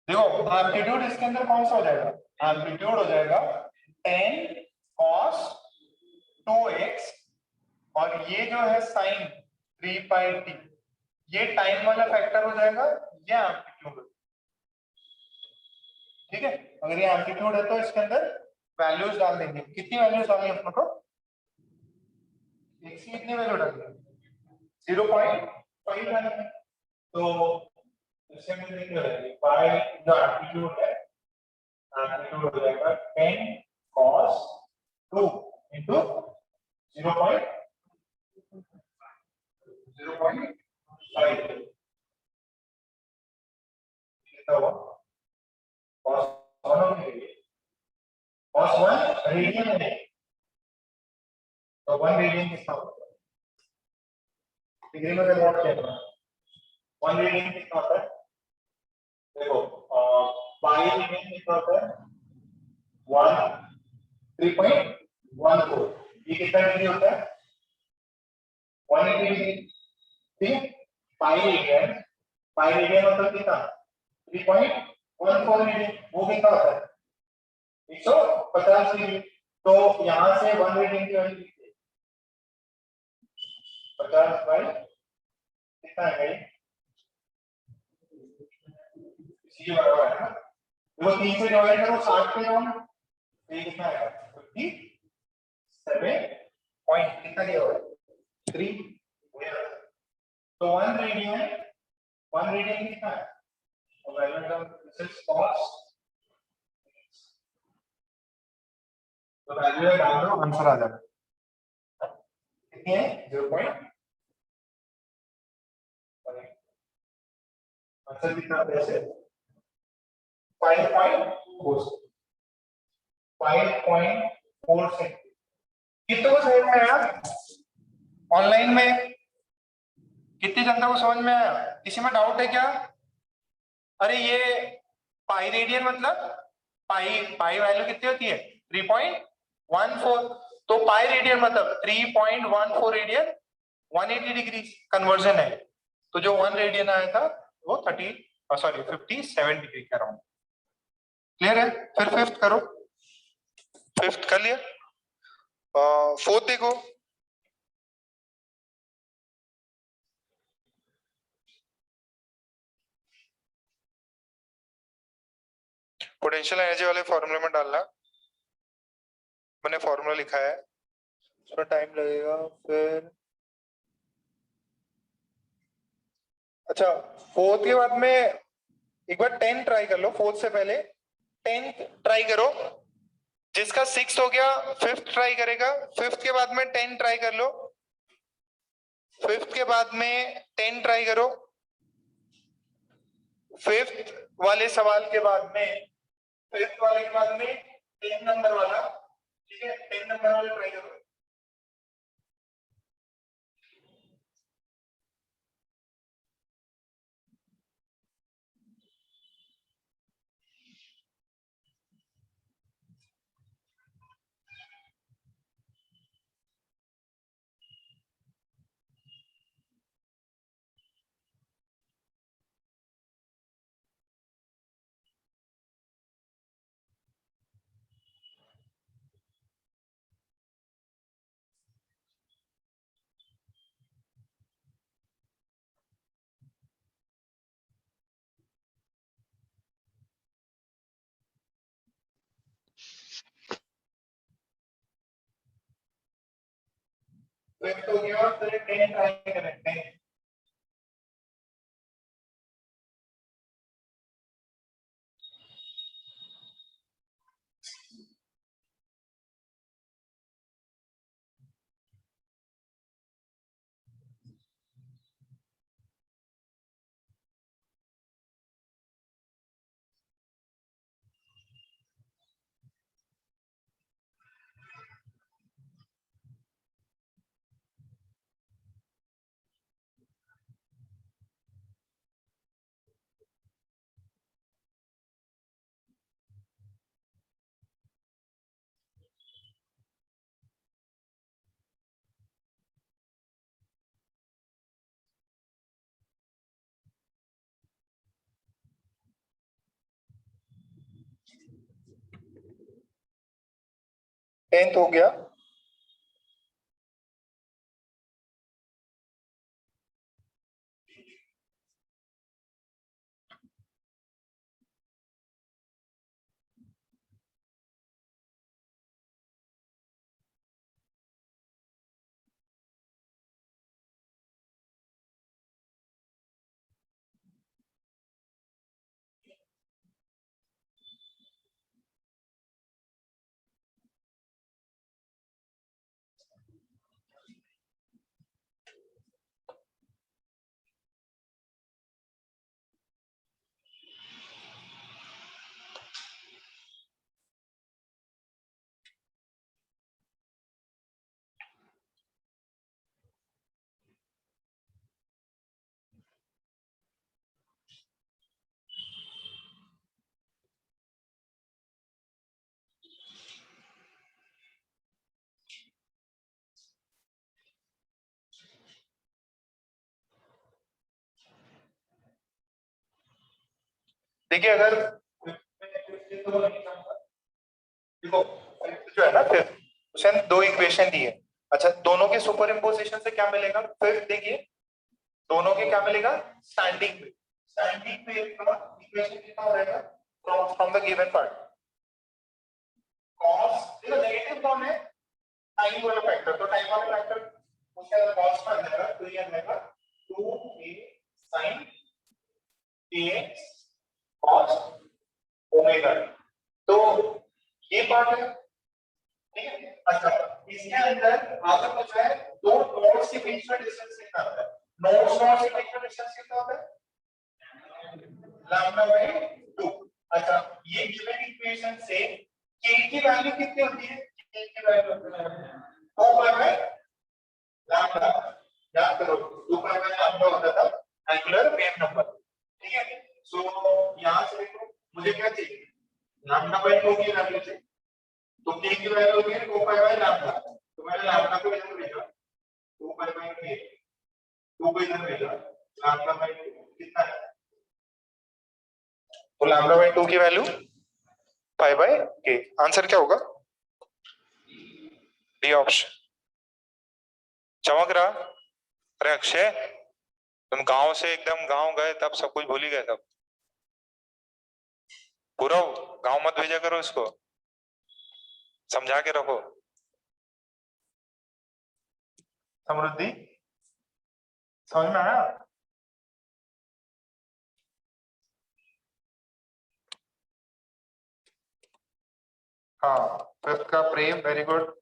देखो एम्पलीट्यूड इसके अंदर कौन सा हो जाएगा? एम्पलीट्यूड हो जाएगा 10 cos 2x और ये जो है sin 3 pi t, ये टाइम वाला फैक्टर हो जाएगा, ये एम्पलीट्यूड, ठीक है। अगर ये एम्पलीट्यूड है तो इसके अंदर वैल्यूज डाल देंगे, कितनी वैल्यूज डालनी है अपने को? x की कितनी वैल्यू डालनी है? 0.5 डालनी है, तो इससे मुझे क्या रहेगी? y जो एम्पलीट्यूड है, एम्पलीट्यूड हो जाएगा 10 cos 2 into 0.5 कितना हुआ? cos 1 हो गई, cos 1 रेडियन है तो 1 रेडियन कितना होता है? डिग्री में कन्वर्ट किया 1 रेडियन कितना होता है? देखो पाई रेडियन कितना होता है? 3.14। ये कितना डिग्री होता है? 180 डिग्री, ठीक, पाई रेडियन मतलब कितना 3.14 रेडियन, वो कितना होता है 150 डिग्री। तो यहां से 1 रेडियन की वैल्यू कितनी है 50 बाई कितना है भाई, इसी के बराबर है ना। वो 3 से डिवाइड करो 60 पे करो, ये कितना आएगा 57 पॉइंट कितना दिया हुआ है 3। तो 1 रेडियन कितना है, तो value of this is cos, तो वैल्यू डाल दो आंसर आ जाएगा कितनी है 0. आंसर कितना है ऐसे 5.4 5.4 कितने को समझ में आया ऑनलाइन में, कितनी जनता को समझ में आया, किसी में डाउट है क्या। अरे ये पाई रेडियन मतलब पाई पाई वैल्यू कितनी होती है 3.14, तो पाई रेडियन मतलब 3.14 रेडियन 180 डिग्री कन्वर्जन है। तो जो 1 रेडियन आया था वो 57 डिग्री का राउंड। क्लियर है, फिर फिफ्थ करो, फिफ्थ कर लिया, फोर्थ देखो। पोटेंशियल एनर्जी वाले फॉर्मूले में डालना, मैंने फॉर्मूला लिखा है, थोड़ा टाइम लगेगा फिर। अच्छा, फोर्थ के बाद में एक बार 10 ट्राई कर लो, फोर्थ से पहले 10 ट्राई करो, जिसका 6 हो गया फिफ्थ ट्राई करेगा, फिफ्थ के बाद में 10 ट्राई कर लो, फिफ्थ के बाद में 10 ट्राई करो, फिफ्थ वाले सवाल के बाद में, फिफ्थ वाले के बाद में 10 नंबर वाला, ठीक है 10 नंबर वाला ट्राई करो। फिफ्थ हो गया, फिर 10 ट्राई करें 10। टेंथ हो गया, देखिए अगर देखो जो है ना फिर उसने दो इक्वेशन दी है। अच्छा दोनों के सुपर इम्पोजिशन से क्या मिलेगा? फिर देखिए दोनों के क्या मिलेगा? स्टैंडिंग पे इक्वेशन कितना हो जाएगा from the given part? Cos देखो नेगेटिव फॉर्म है टाइम वाला फैक्टर, तो टाइम वाला फैक्टर उसके अंदर कॉस में आ जाएगा, तो ये आ जाएगा 2a sin kx cos omega. तो ये पार्ट है, ठीक है। अच्छा इसके अंदर आपको पूछा है दो नोड्स के बीच में डिस्टेंस कितना होता है? नोड्स के बीच में डिस्टेंस कितना होता है? Lambda by 2। अच्छा ये गिवन इक्वेशन से k की वैल्यू कितनी होती है? k की वैल्यू 2 पाई बाय लैम्डा। याद करो 2 पाई बाय लैम्डा होता था एंगुलर वेव नंबर, ठीक है। सो यहां से देखो मुझे क्या चाहिए? लैम्डा बाय 2 की वैल्यू चाहिए, तो k की वैल्यू होती है 2 पाई बाय लैम्डा, तो मैंने लैम्डा को इधर भेजा 2 पाई बाय k, 2 को इधर भेजा लैम्डा बाय 2 कितना है? तो लैम्डा बाय 2 की value pi by k। Answer क्या होगा? D option. चमक रहा? अरे अक्षय तुम गांव से एकदम गांव गए तब सब कुछ भूल ही गए तब। पूरा गांव मत भेजा करो इसको, समझा के रखो। समृद्धि समझ में आया? हाँ फिफ्थ का प्रेम, वेरी गुड।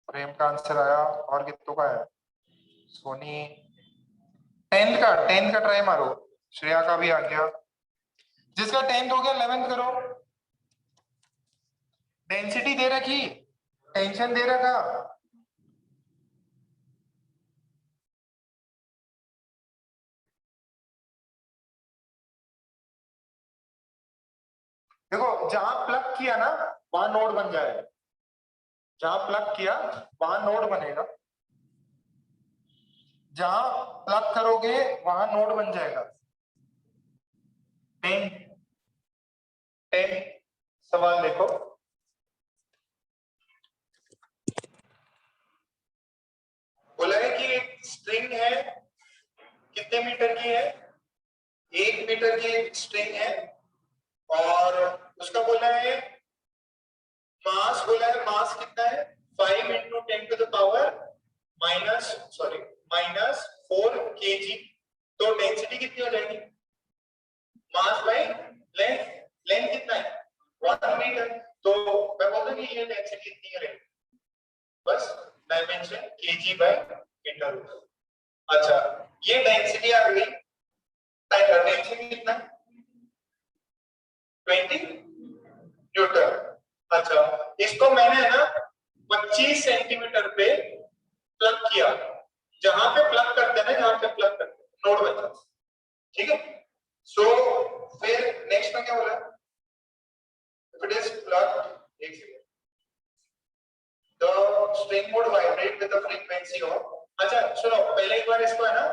प्रेम का आंसर आया। और कितनों का है? सोनी। टेंथ का ट्राई मारो। श्रेया का भी आ गया। जिसका 10th हो गया 11th करो। डेंसिटी दे रखी, टेंशन दे रखा। देखो जहां प्लग किया ना वहां नोड बन जाएगा, जहां प्लग किया वहां नोड बनेगा, जहां प्लग करोगे वहां नोड बन जाएगा। 10 सवाल देखो। बोला है कि एक स्ट्रिंग है, कितने मीटर की है? 1 मीटर की एक स्ट्रिंग है, और उसका बोला है मास, बोला है मास कितना है? 5 into 10 to the power -4 kg। तो डेंसिटी कितनी हो जाएगी? मास बाय लेंथ, लेंथ कितना है? 1 मीटर। तो मैं बोलता हूँ कि ये डेंसिटी कितनी है, बस डायमेंशन kg बाय मीटर। अच्छा ये डेंसिटी आ गई, डेंसिटी कितना है? 20 न्यूटन। अच्छा इसको मैंने है ना 25 सेंटीमीटर पे प्लग किया, जहां पे प्लग करते हैं ना, जहां पे प्लग करते हैं नोड बचा, ठीक है। सो फिर नेक्स्ट में क्या बोला? इफ इट इज प्लग, एक second, the string would vibrate with the frequency of. अच्छा सुनो पहले एक बार इसको है ना,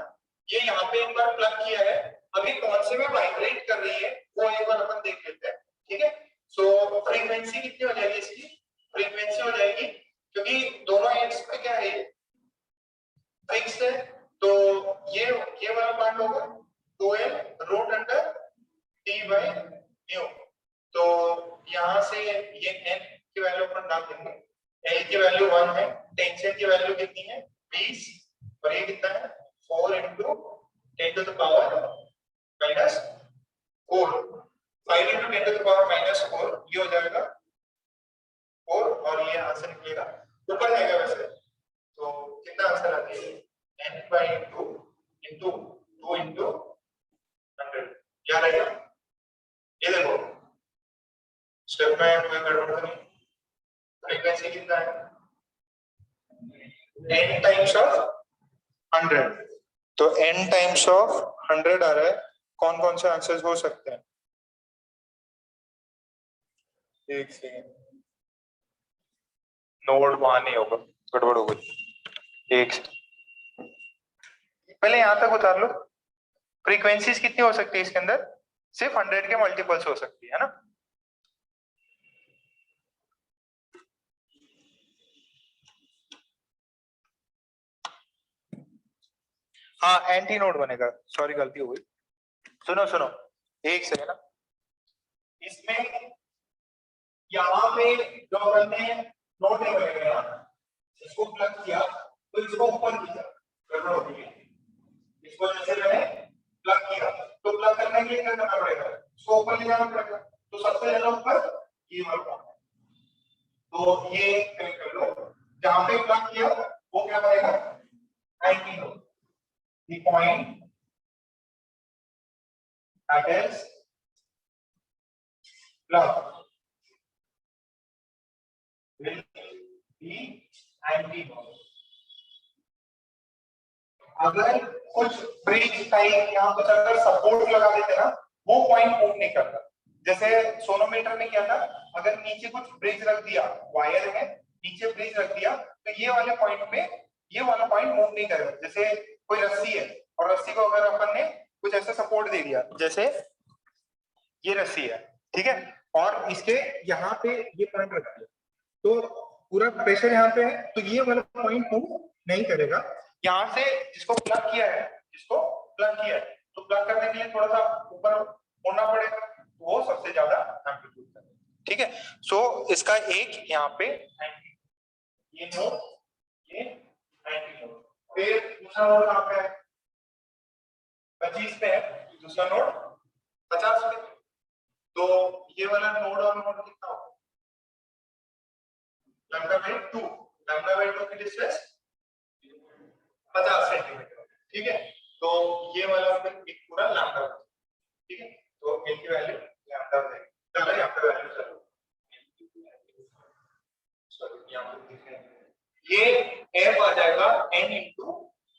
ये यहाँ पे एक बार प्लग किया है, अभी कौन से में वाइब्रेट कर रही है वो एक बार अपन देख लेते हैं, ठीक है। सो फ्रीक्वेंसी कितनी हो जाएगी इसकी? फ्रीक्वेंसी हो जाएगी, क्योंकि दोनों एंड्स पे क्या है फिक्स है, तो ये वाला पार्ट होगा 2l root under t by nu. तो यहां से ये n की वैल्यू अपन डाल देंगे, l की वैल्यू 1 है, टेंशन की वैल्यू कितनी है? 20, और ये कितना है? 4 into 10 to the power -4, 5 into 10 to the power -4, ये हो जाएगा 4, और ये यहां से निकलेगा ऊपर जाएगा वैसे, तो कितना आंसर आता है? n by 2 into 2 into 100। क्या रहेगा? ये देखो स्टेप में कोई गड़बड़ नहीं। फ्रीक्वेंसी कितना है? n टाइम्स ऑफ 100, तो n टाइम्स ऑफ 100 आ रहा है। कौन कौन से आंसर्स हो सकते हैं? एक सेकंड, नोड वहां नहीं होगा, गड़बड़ हो गई। एक पहले यहां तक उतार लो। फ्रीक्वेंसीज कितनी हो सकती है इसके अंदर? सिर्फ 100 के मल्टीपल्स हो सकती है ना। हाँ एंटी नोड बनेगा, सॉरी गलती हो गई। सुनो सुनो एक सेकेंड ना, इसमें यहाँ पे जो हमने नोड नहीं बनेगा ना, इसको प्लग किया तो इसको ऊपर किया करना होती है। इसको जैसे मैंने प्लग किया तो प्लग करने के लिए क्या करना पड़ेगा, इसको ऊपर ले जाना पड़ेगा। तो सबसे ज्यादा ऊपर ये वाला, तो ये कनेक्ट कर लो। जहां पे प्लग किया वो क्या बनेगा, 90 लो। the point that is plug will be 90 लो। अगर कुछ ब्रिज टाइप यहाँ पर अगर सपोर्ट लगा देते ना, वो पॉइंट मूव नहीं करता। जैसे सोनोमीटर में क्या था, अगर नीचे कुछ ब्रिज रख दिया, वायर है नीचे ब्रिज रख दिया, तो ये वाले पॉइंट में ये वाला पॉइंट मूव नहीं करेगा। जैसे कोई रस्सी है और रस्सी को अगर अपन ने कुछ ऐसा सपोर्ट दे दिया, जैसे ये रस्सी है ठीक है, और इसके यहाँ पे ये पॉइंट रख दिया, तो पूरा प्रेशर यहाँ पे है, तो ये वाला पॉइंट मूव नहीं करेगा। यहाँ से जिसको प्लग किया है, जिसको प्लग किया है, तो प्लग करने के लिए थोड़ा सा ऊपर होना पड़ेगा, तो वो सबसे ज्यादा एम्पलीट्यूड है। ठीक है, सो इसका एक यहाँ पे ये नोड, ये 90 नोड। फिर दूसरा नोड कहाँ पे है, 25 पे है, दूसरा नोड 50 पे। तो ये वाला नोड और नोड कितना होगा, लैम्डा बाई 2, लैम्डा बाई 2 की डिस्टेंस 50 सेंटीमीटर। ठीक है, तो ये वाला फिर एक पूरा लैम्डा, ठीक है, तो इनकी वैल्यू लैम्डा है। चलो यहाँ पे वैल्यू चलो, सॉरी यहाँ पे लिखे ये f आ जाएगा n into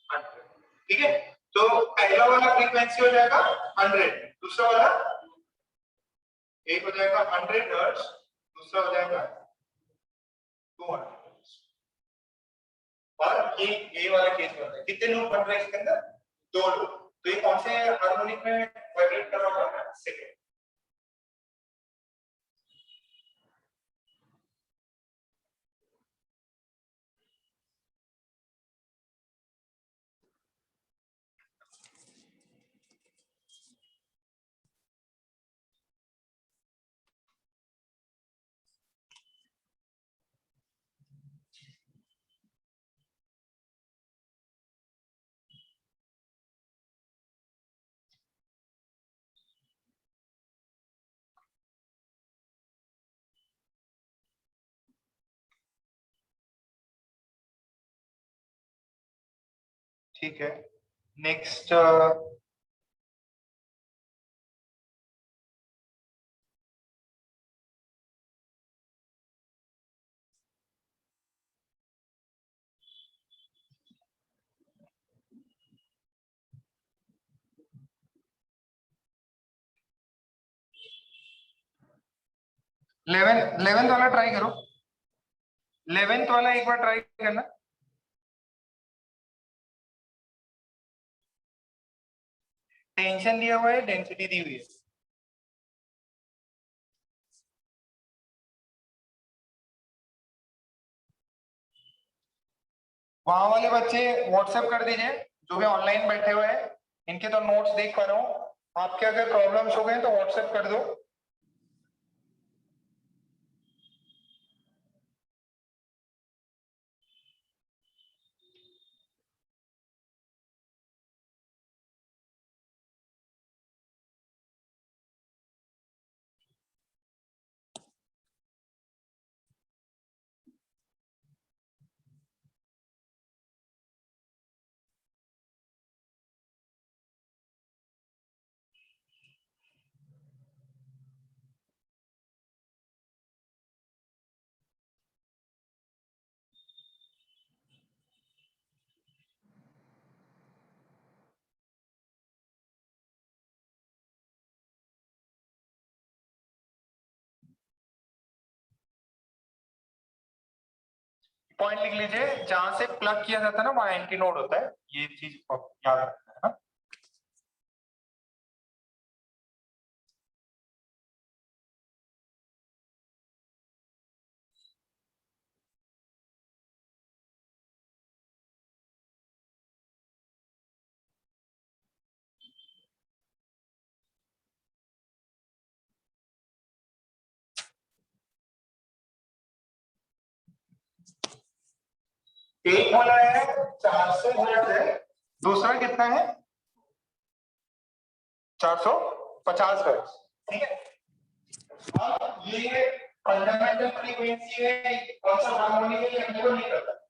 100। ठीक है, तो पहला वाला फ्रीक्वेंसी हो जाएगा 100, दूसरा वाला एक हो जाएगा 100 हर्ट्ज, दूसरा हो जाएगा 200। और ये वाला केस बनता है, कितने लूप बन रहे हैं इसके अंदर, 2 लूप। तो ये कौन से हार्मोनिक में वाइब्रेट कर रहा होगा, सेकंड। ठीक है, नेक्स्ट 11th वाला ट्राई करो, 11th वाला एक बार ट्राई करना। टेंशन दिया हुआ है, डेंसिटी दी हुई है। वहां वाले बच्चे व्हाट्सएप कर दीजिए, जो भी ऑनलाइन बैठे हुए हैं, इनके तो नोट्स देख पा रहा हूँ। आपके अगर प्रॉब्लम्स हो गए तो व्हाट्सएप कर दो। पॉइंट लिख लीजिए, जहां से प्लग किया जाता है ना वहां एंटी नोड होता है, ये चीज याद रखना है ना। एक बोला है 400 हर्ट्ज है, दूसरा कितना है 450 हर्ट्ज। ठीक है, अब ये फंडामेंटल फ्रीक्वेंसी है, कौन सा हार्मोनिक है हमको नहीं पता।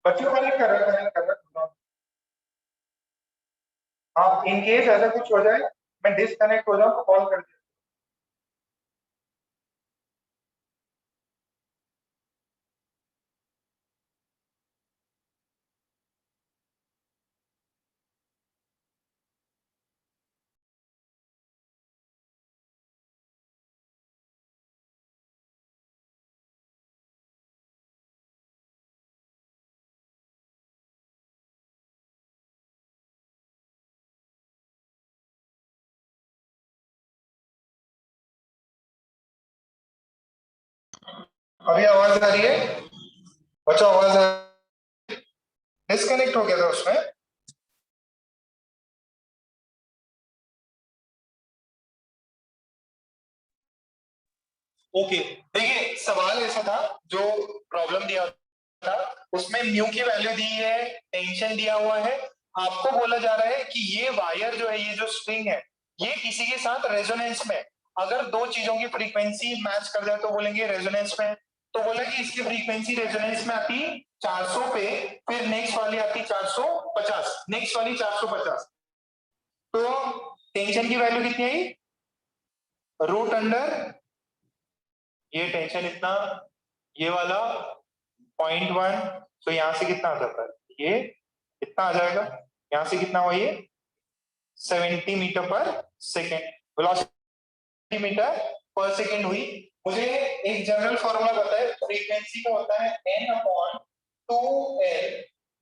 बच्चों कनेक्ट कर रहा है। हाँ, इन केस ऐसा कुछ हो जाए, मैं डिस्कनेक्ट हो जाऊँ तो कॉल कर। अभी आवाज आ रही है बच्चों? आवाज आ, डिस्कनेक्ट हो गया था उसमें। ओके, देखिए सवाल ऐसा था, जो प्रॉब्लम दिया था उसमें म्यू की वैल्यू दी है, टेंशन दिया हुआ है, आपको बोला जा रहा है कि ये वायर जो है, ये जो स्ट्रिंग है, ये किसी के साथ रेजोनेंस में, अगर दो चीजों की फ्रीक्वेंसी मैच कर जाए तो बोलेंगे रेजोनेंस में। तो बोला कि इसकी फ्रीक्वेंसी रेजोनेंस में आती 400 पे, फिर नेक्स्ट वाली आती 450, नेक्स्ट वाली 450। तो टेंशन की वैल्यू कितनी आई? रूट अंडर, ये टेंशन इतना, ये वाला 0.1, तो यहां से कितना आ जाता है? ये कितना आ जाएगा? यहां से कितना हुआ ये? 70 मीटर पर सेकेंड, वेलोसिटी मीटर पर सेकेंड हुई। मुझे एक जनरल फॉर्मूला पता है, फ्रीक्वेंसी का होता है n upon 2l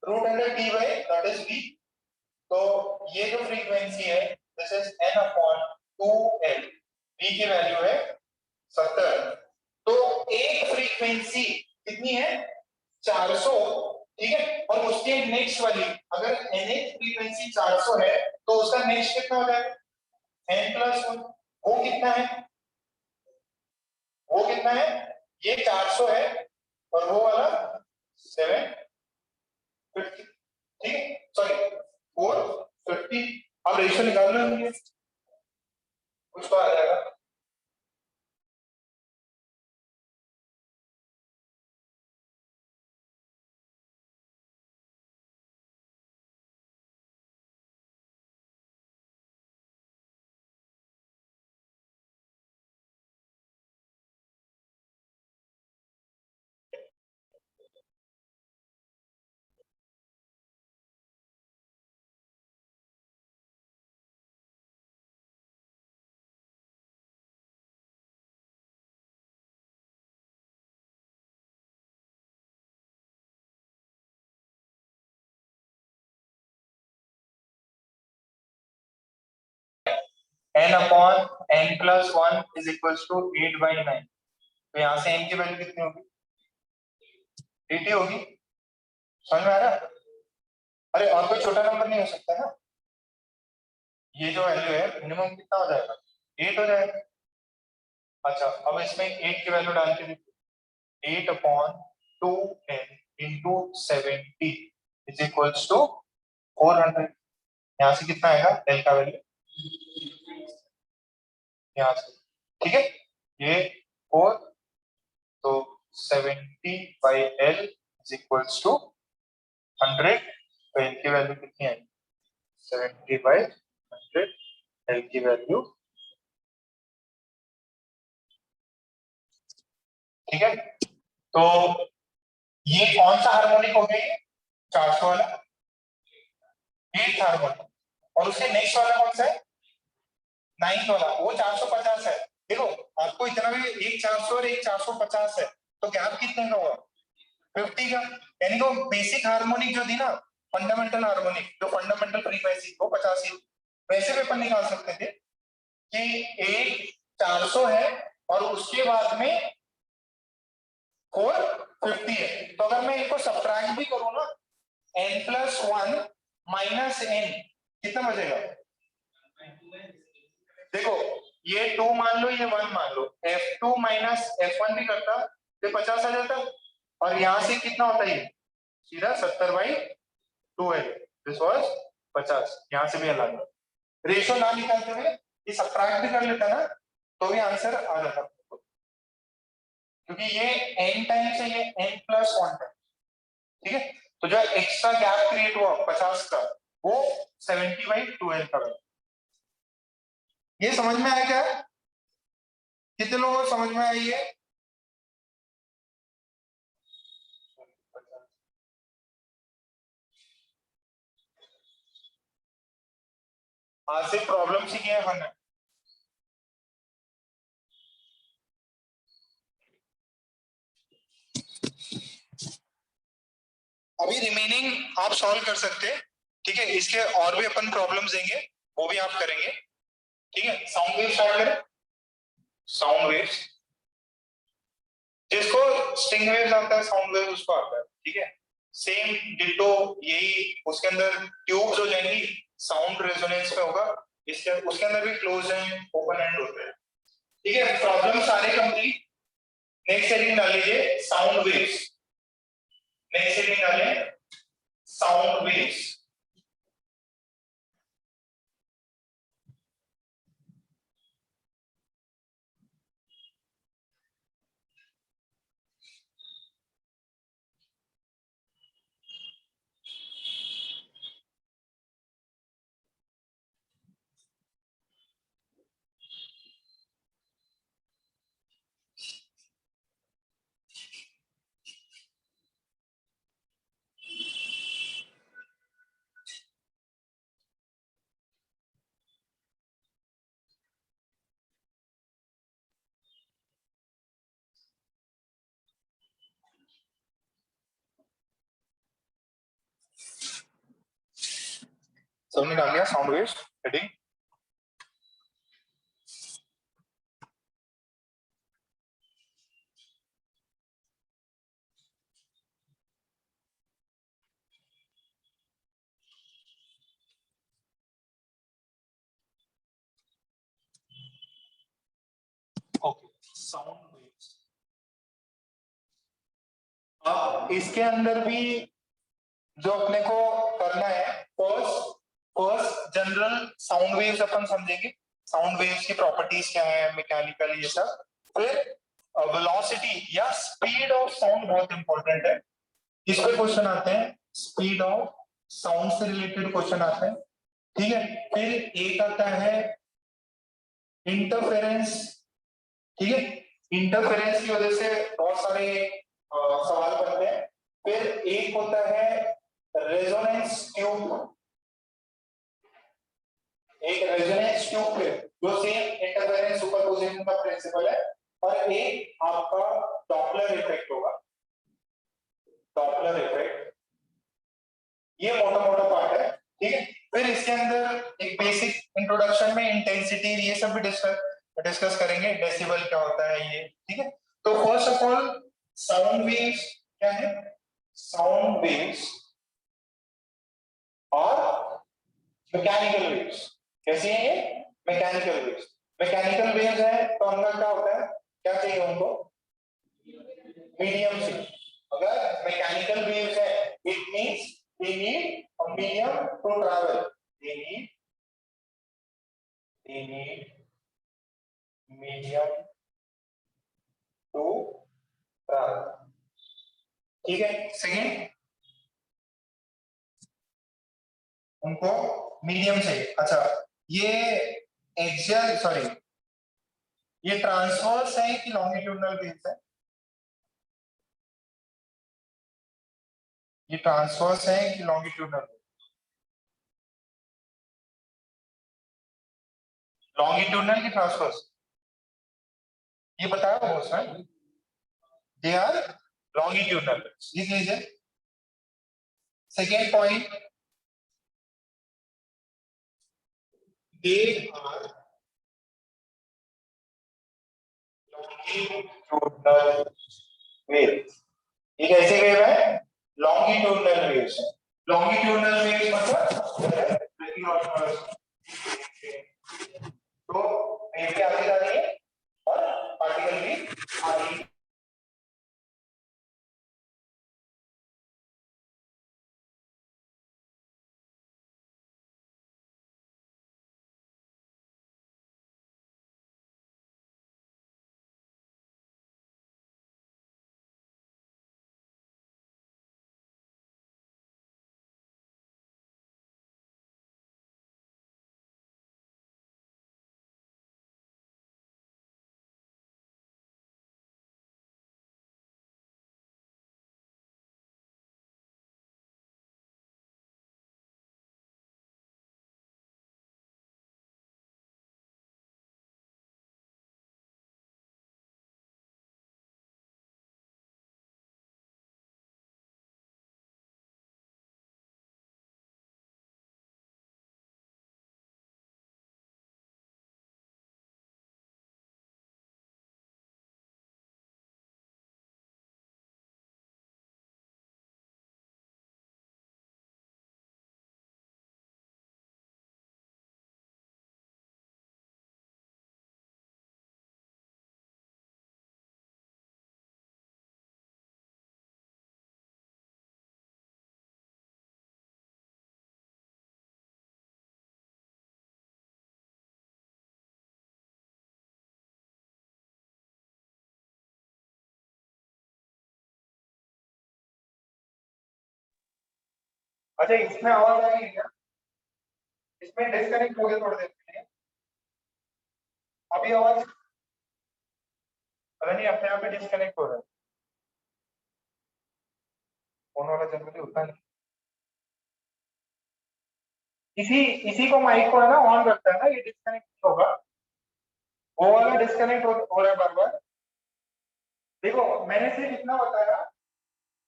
root under T by that is v। तो ये जो फ्रीक्वेंसी है this is n upon 2l, v की वैल्यू है 70। तो एक फ्रीक्वेंसी कितनी है? 400 ठीक है, और उसके नेक्स्ट वाली अगर nth फ्रीक्वेंसी 400 है तो उसका नेक्स्ट कितना हो जाएगा n+1, वो कितना है, वो कितना है, ये 400 है और वो वाला 750, ठीक है, सॉरी 450। अब रेशियो निकालना है मुझे, कुछ तो आ जाएगा। n/n+1 is equal to 8/9। तो यहाँ से n की वैल्यू कितनी होगी, 80 होगी। समझ में आ रहा है? अरे और कोई छोटा नंबर नहीं हो सकता ना, ये जो वैल्यू है मिनिमम कितना हो जाएगा, 8 हो जाएगा। अच्छा अब इसमें 8 की वैल्यू डाल के देखो, 8/2n into 70 is equals to 400। यहाँ से कितना आएगा एल का वैल्यू, यहाँ से, ठीक है, ये 4, तो 70/L इज इक्वल्स टू 100। तो एल की वैल्यू कितनी आएगी, 70/100, एल की वैल्यू, ठीक है। तो ये कौन सा हार्मोनिक हो गया, ये 400 वाला, 8th हार्मोनिक, और उसके नेक्स्ट वाला कौन सा है, 9th वाला, वो 450 है। देखो आपको इतना भी, एक 400 और एक 450 है, तो गैप कितने का हुआ, 50 का। यानी कि बेसिक हार्मोनिक जो थी ना, फंडामेंटल हार्मोनिक, जो फंडामेंटल फ्रीक्वेंसी वो 50 ही। वैसे भी अपन निकाल सकते थे कि एक 400 है और उसके बाद में 450 है, तो अगर मैं इनको सब्ट्रैक्ट भी करूं ना, n+1 माइनस n कितना बचेगा, देखो ये 2 मान लो, ये 1 मान लो, f2 माइनस f1 भी करता तो 50 आ जाता, और यहां से कितना होता है, सीधा 70/2 है, दिस वाज 50। यहां से भी अलग रेशियो ना निकालते हुए ये सब्ट्रैक्ट भी कर लेता ना, तो भी आंसर आ जाता, क्योंकि ये n टाइम्स है, ये n+1 है, ठीक है। तो जो एक्स्ट्रा गैप क्रिएट हुआ 50 का, वो 70/12 का है। ये समझ में आया क्या, कितने लोगों को समझ में आई है, आज से प्रॉब्लम सीखे हैं हमने। अभी रिमेनिंग आप सॉल्व कर सकते हैं, ठीक है, इसके और भी अपन प्रॉब्लम्स देंगे, वो भी आप करेंगे, ठीक है। साउंड वेव स्टार्ट करें, साउंड वेव्स, जिसको स्ट्रिंग वेव्स आता है, साउंड वेव उसको आता है, ठीक है। सेम डिटो यही, उसके अंदर ट्यूब्स हो जाएंगी, साउंड रेजोनेंस में होगा, इसके उसके अंदर भी क्लोज है, ओपन एंड होते हैं, ठीक है। प्रॉब्लम सारे कंप्लीट। नेक्स्ट हेडिंग डाल लीजिए साउंड वेव्स, नेक्स्ट हेडिंग डालें साउंड वेव्स। सबने डाल दिया sound waves heading. Sound waves. अब इसके अंदर भी जो अपने को करना है, फर्स्ट जनरल साउंड वेव्स अपन समझेंगे, साउंड वेव्स की प्रॉपर्टीज क्या है, मैकेनिकल ये सब। फिर वेलोसिटी या स्पीड ऑफ साउंड बहुत इंपॉर्टेंट है, इस पे क्वेश्चन आते हैं, स्पीड ऑफ साउंड से रिलेटेड क्वेश्चन आते हैं, ठीक है। फिर एक आता है इंटरफेरेंस, ठीक है, इंटरफेरेंस की वजह से बहुत सारे सवाल बनते हैं। फिर एक होता है रेजोनेंस ट्यूब, एक रेजोनेंस ट्यूब जो सेम इंटरफेरेंस सुपरपोजिशन का प्रिंसिपल है, और एक आपका डॉपलर इफेक्ट होगा, डॉपलर इफेक्ट, ये मोटा मोटा पार्ट है, ठीक है। फिर इसके अंदर एक बेसिक इंट्रोडक्शन में इंटेंसिटी ये सब भी डिस्कस करेंगे, डेसिबल क्या होता है ये, ठीक है। तो first of all sound waves क्या है, साउंड वेव्स और मैकेनिकल वेव्स, कैसी है ये, मैकेनिकल वेव्स। मैकेनिकल वेव्स है तो उनका क्या होता है, क्या चाहिए उनको, मीडियम से। अगर मैकेनिकल वेव्स है it means they need a medium to travel, they need medium to travel, ठीक है। सेकेंड उनको मीडियम से, अच्छा ये एक्सियल सॉरी ये ट्रांसवर्स है कि लॉन्गिट्यूडनल वेव्स है, ये ट्रांसवर्स है कि लॉन्गिट्यूडनल, लॉन्गिट्यूडनल की ट्रांसवर्स, ये बताया हो उसमें, दे आर लॉन्गिट्यूडनल, लिख लीजिए। Second point, they are longitudinal wave, ये कैसी वेव है, लॉन्गिट्यूडनल वेव्स है। लॉन्गिट्यूडनल वेव मतलब तो वेव भी आगे जा रही है और पार्टिकल भी आगे। अच्छा इसमें आवाज आ रही है क्या, इसमें डिस्कनेक्ट हो गया थोड़ी देर के लिए, अभी आवाज पता नहीं अपने आप ही डिस्कनेक्ट हो रहा है, फोन वाला जनरली होता नहीं, इसी इसी को माइक को है ना ऑन रखता है ना, ये डिस्कनेक्ट होगा, वो वाला डिस्कनेक्ट हो रहा है बार बार। देखो मैंने सिर्फ इतना बताया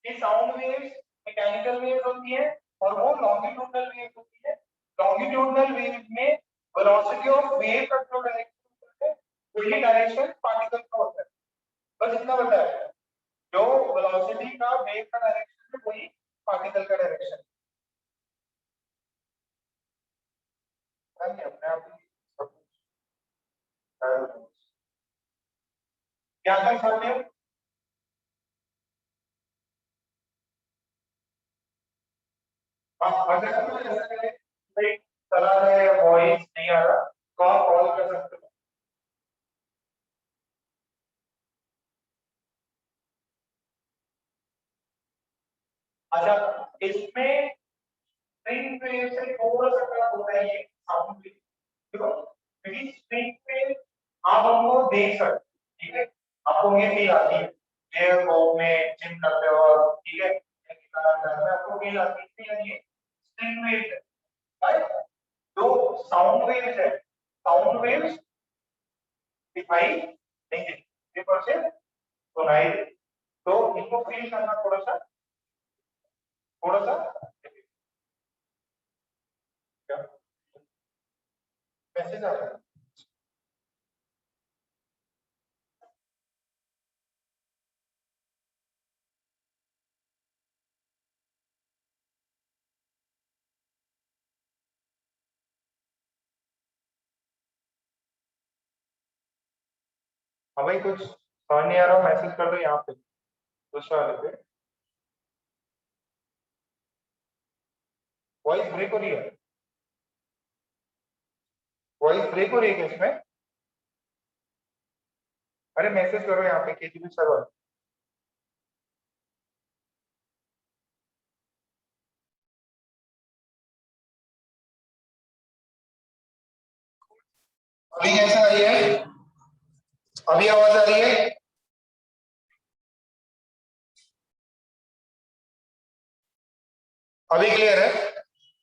कि साउंड वेव्स मैकेनिकल वेव्स होती है और वो लॉन्गिट्यूडनल वेव्स होती है। लॉन्गिट्यूडनल वेव में वेलोसिटी ऑफ वेव का जो डायरेक्शन होता है वही डायरेक्शन पार्टिकल का होता है, बस इतना बताया, जो वेलोसिटी का वेव का डायरेक्शन है वही पार्टिकल का डायरेक्शन है, अपने आप ही सब कुछ। क्या कर सकते हो? अगर आपको ऐसा लगे भाई चला रहा है या वॉइस नहीं आ रहा तो आप कॉल कर सकते हो। अच्छा, इसमें स्ट्रिंग वेव से थोड़ा सा कम होता है ये साउंड वेव, देखो क्योंकि स्ट्रिंग वेव आप हमको देख सकते, ठीक है, आपको ये फील आती है एयर बॉब में जिम करते हो और ठीक है आपको फील आती है ये स्ट्रिंग वेव है, right? जो साउंड वेव्स है, साउंड वेव्स दिखाई नहीं देती पर से सुनाई देती, तो इनको फील करना थोड़ा सा क्या मैसेज आ रहा है। हाँ भाई कुछ समझ नहीं आ रहा, मैसेज कर दो यहाँ पे दूसरा वाले पे। वॉइस ब्रेक हो रही है, वॉइस ब्रेक हो रही है क्या इसमें? अरे मैसेज करो यहाँ पे केजीबी सर्वर। अभी कैसा आ रही है? अभी आवाज आ रही है? अभी क्लियर है?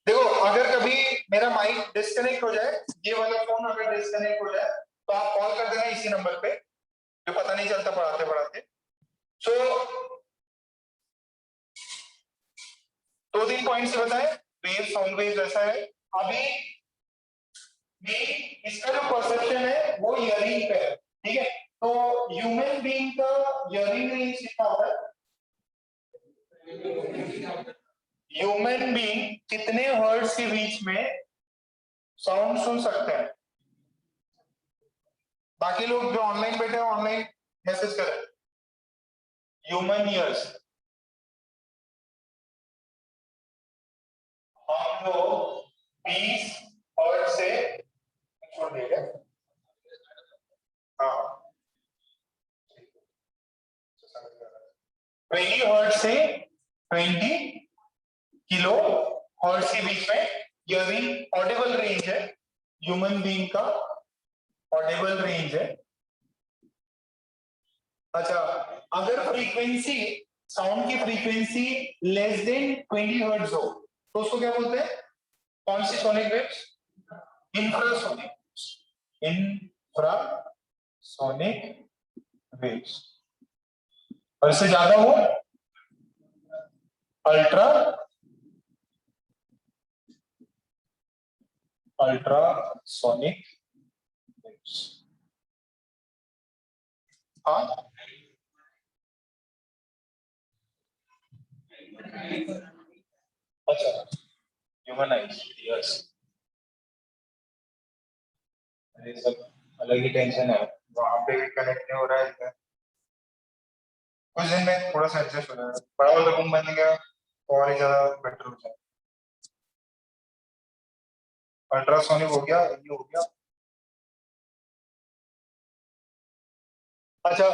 देखो अगर कभी मेरा माइक डिस्कनेक्ट हो जाए, ये वाला फोन अगर डिस्कनेक्ट हो जाए तो आप कॉल कर देना इसी नंबर पे, जो पता नहीं चलता पढ़ाते पढ़ाते। सो 2-3 पॉइंट्स बताए, वेव साउंड वेव जैसा है। अभी इसका जो परसेप्शन है वो हियरिंग पे है, ठीक है, तो ह्यूमन बीइंग का हियरिंग रेंज कितना होता है? ह्यूमन बीइंग कितने हर्ट्ज के बीच में साउंड सुन सकते हैं? बाकी लोग जो ऑनलाइन बैठे हैं ऑनलाइन मैसेज करें। ह्यूमन ईयर्स हम लोग 20 हर्ट्ज से छोड़ देगा। हाँ 20 हर्ट्ज से 20 किलो हर्ट्ज के बीच में हियरिंग ऑडिबल रेंज है, ह्यूमन बीइंग का ऑडिबल रेंज है। अच्छा, अगर फ्रीक्वेंसी साउंड की फ्रीक्वेंसी लेस देन 20 हर्ट्ज हो तो उसको क्या बोलते हैं? कौन सी sonic waves? Infrasonic, infrasonic waves. और इससे ज्यादा हो अल्ट्रा अल्ट्रासोनिक वेव्स। हाँ अच्छा, ह्यूमन आइज, यस, ये सब अलग ही टेंशन है, वहां पे कनेक्ट नहीं हो रहा है। कुछ दिन में थोड़ा सा एडजस्ट हो जाएगा, बड़ा वाला रूम बन गया तो और ही ज्यादा बेटर हो जाएगा। अल्ट्रासोनिक हो गया, ये हो गया। अच्छा,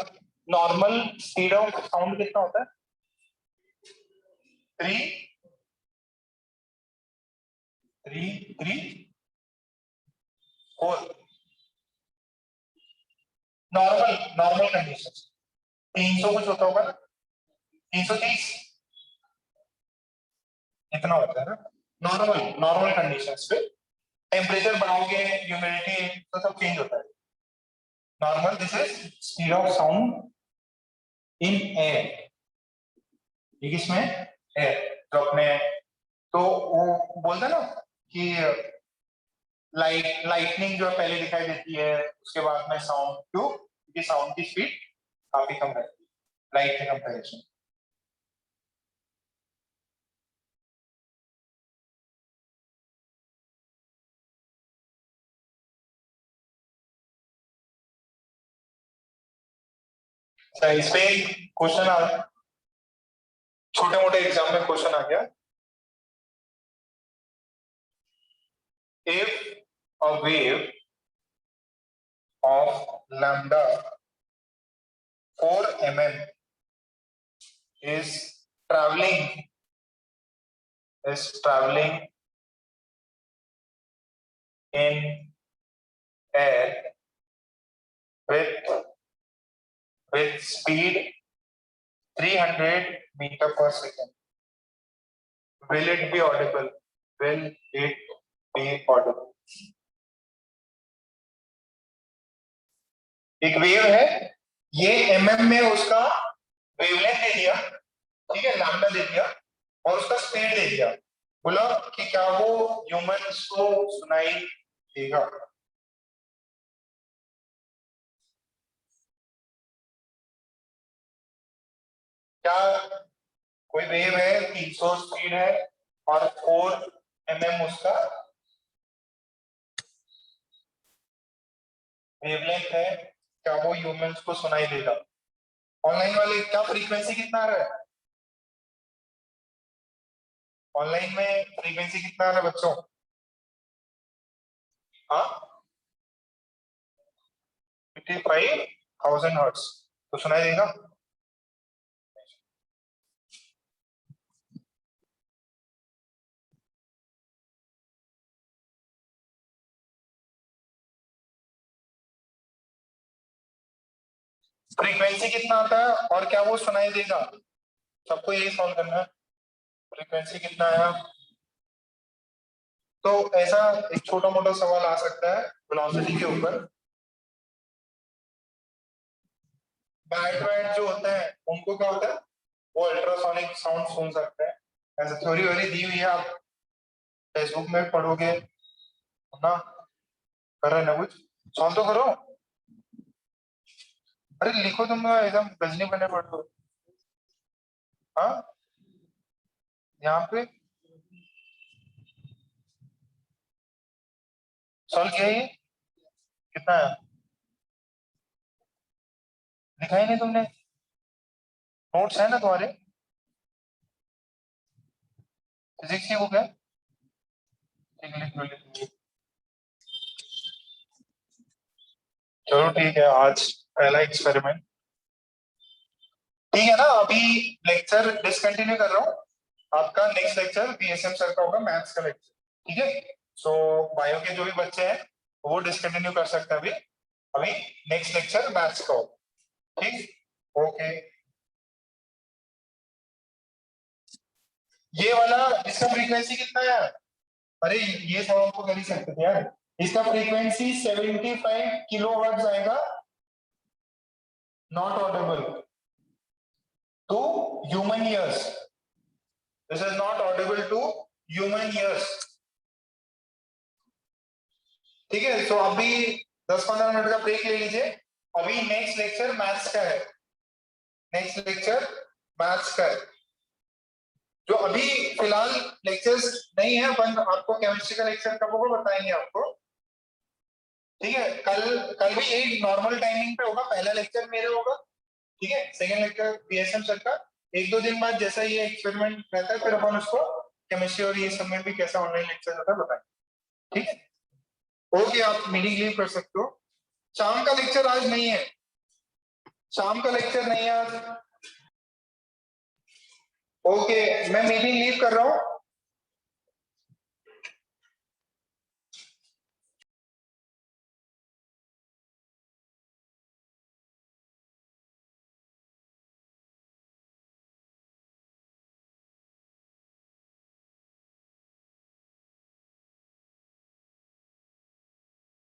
नॉर्मल स्पीड ऑफ साउंड कितना होता है? 3 3 4। नॉर्मल नॉर्मल कंडीशन 300 कुछ होता होगा ना, 330 इतना होता है ना नॉर्मल नॉर्मल कंडीशंस पे। टेम्परेचर बढ़ाओगे, ह्यूमिडिटी तो सब चेंज होता है। Normal this is speed of sound in air, ये किसमें? एयर, जो अपने, तो वो बोलते हैं ना कि लाइटनिंग जो है पहले दिखाई देती है उसके बाद में साउंड, क्यों? क्योंकि साउंड की स्पीड काफी कम रहती है लाइट के कंपेरिजन। अच्छा, इस पे क्वेश्चन आ रहा है, छोटे मोटे एग्जाम में क्वेश्चन आ गया। If a wave of lambda 4 mm is traveling in air with speed 300 meter per second, will it be audible? Will it be audible? एक वेव है, ये mm में उसका वेवलेंथ दे दिया, ठीक है, लैम्डा दे दिया और उसका स्पीड दे दिया, बोला कि क्या वो ह्यूमंस को सुनाई देगा? क्या कोई वेव है, 300 स्पीड है और 4 mm उसका वेवलेंथ है, क्या वो ह्यूमंस को सुनाई देगा? ऑनलाइन वाले क्या फ्रीक्वेंसी कितना आ रहा है? ऑनलाइन में फ्रीक्वेंसी कितना आ रहा है बच्चों? हाँ, 55,000 हर्ट्ज, तो सुनाई देगा? फ्रीक्वेंसी कितना आता है और क्या वो सुनाई देगा? सबको यही सॉल्व करना है। फ्रीक्वेंसी कितना आया? तो ऐसा एक छोटा मोटा सवाल आ सकता है वेलोसिटी के ऊपर। बैट वैट जो होते हैं उनको क्या होता है, वो अल्ट्रासोनिक साउंड सुन सकते हैं, ऐसा थ्योरी व्योरी दी हुई है, आप फेसबुक में पढ़ोगे ना। कर रहे ना कुछ, सॉल्व तो करो। अरे लिखो, तुम एकदम गजनी बने पढ़ दो। हाँ, यहाँ पे सॉल्व किया, ये कितना है? लिखा ही नहीं तुमने? नोट्स है ना तुम्हारे? फिजिक्स की बुक है? ठीक, लिख लो लिख लो। चलो ठीक है, आज पहला एक्सपेरिमेंट, ठीक है ना। अभी लेक्चर डिसकंटिन्यू कर रहा हूँ, आपका नेक्स्ट लेक्चर बीएसएम सर का होगा, मैथ्स का लेक्चर, ठीक है। सो बायो के जो भी बच्चे हैं वो डिसकंटिन्यू कर सकते हैं अभी। अभी नेक्स्ट लेक्चर मैथ्स का होगा, ठीक, ओके। ये वाला, इसका फ्रीक्वेंसी कितना है यार? अरे ये सब आपको कर ही सकते थे यार। इसका फ्रीक्वेंसी 75 किलो हर्ट्ज आएगा, not audible to human ears, this is not audible to human ears, ठीक है। तो अभी 10-15 मिनट का ब्रेक ले लीजिए, अभी नेक्स्ट लेक्चर मैथ्स का है, नेक्स्ट लेक्चर मैथ्स का है। जो अभी फिलहाल लेक्चर्स नहीं है, अपन आपको केमिस्ट्री का लेक्चर कब होगा बताएंगे आपको, ठीक है। कल कल भी यही नॉर्मल टाइमिंग पे होगा, पहला लेक्चर मेरे होगा, ठीक है, सेकंड लेक्चर बीएसएम सर का। 1-2 दिन बाद जैसा ये एक्सपेरिमेंट रहता है फिर अपन उसको केमिस्ट्री और ये सब में भी कैसा ऑनलाइन लेक्चर होता है बताएंगे, ठीक है। ओके, आप मीटिंग लीव कर सकते हो। शाम का लेक्चर आज नहीं है, शाम का लेक्चर नहीं है आज। ओके, मैं मीटिंग लीव कर रहा हूँ।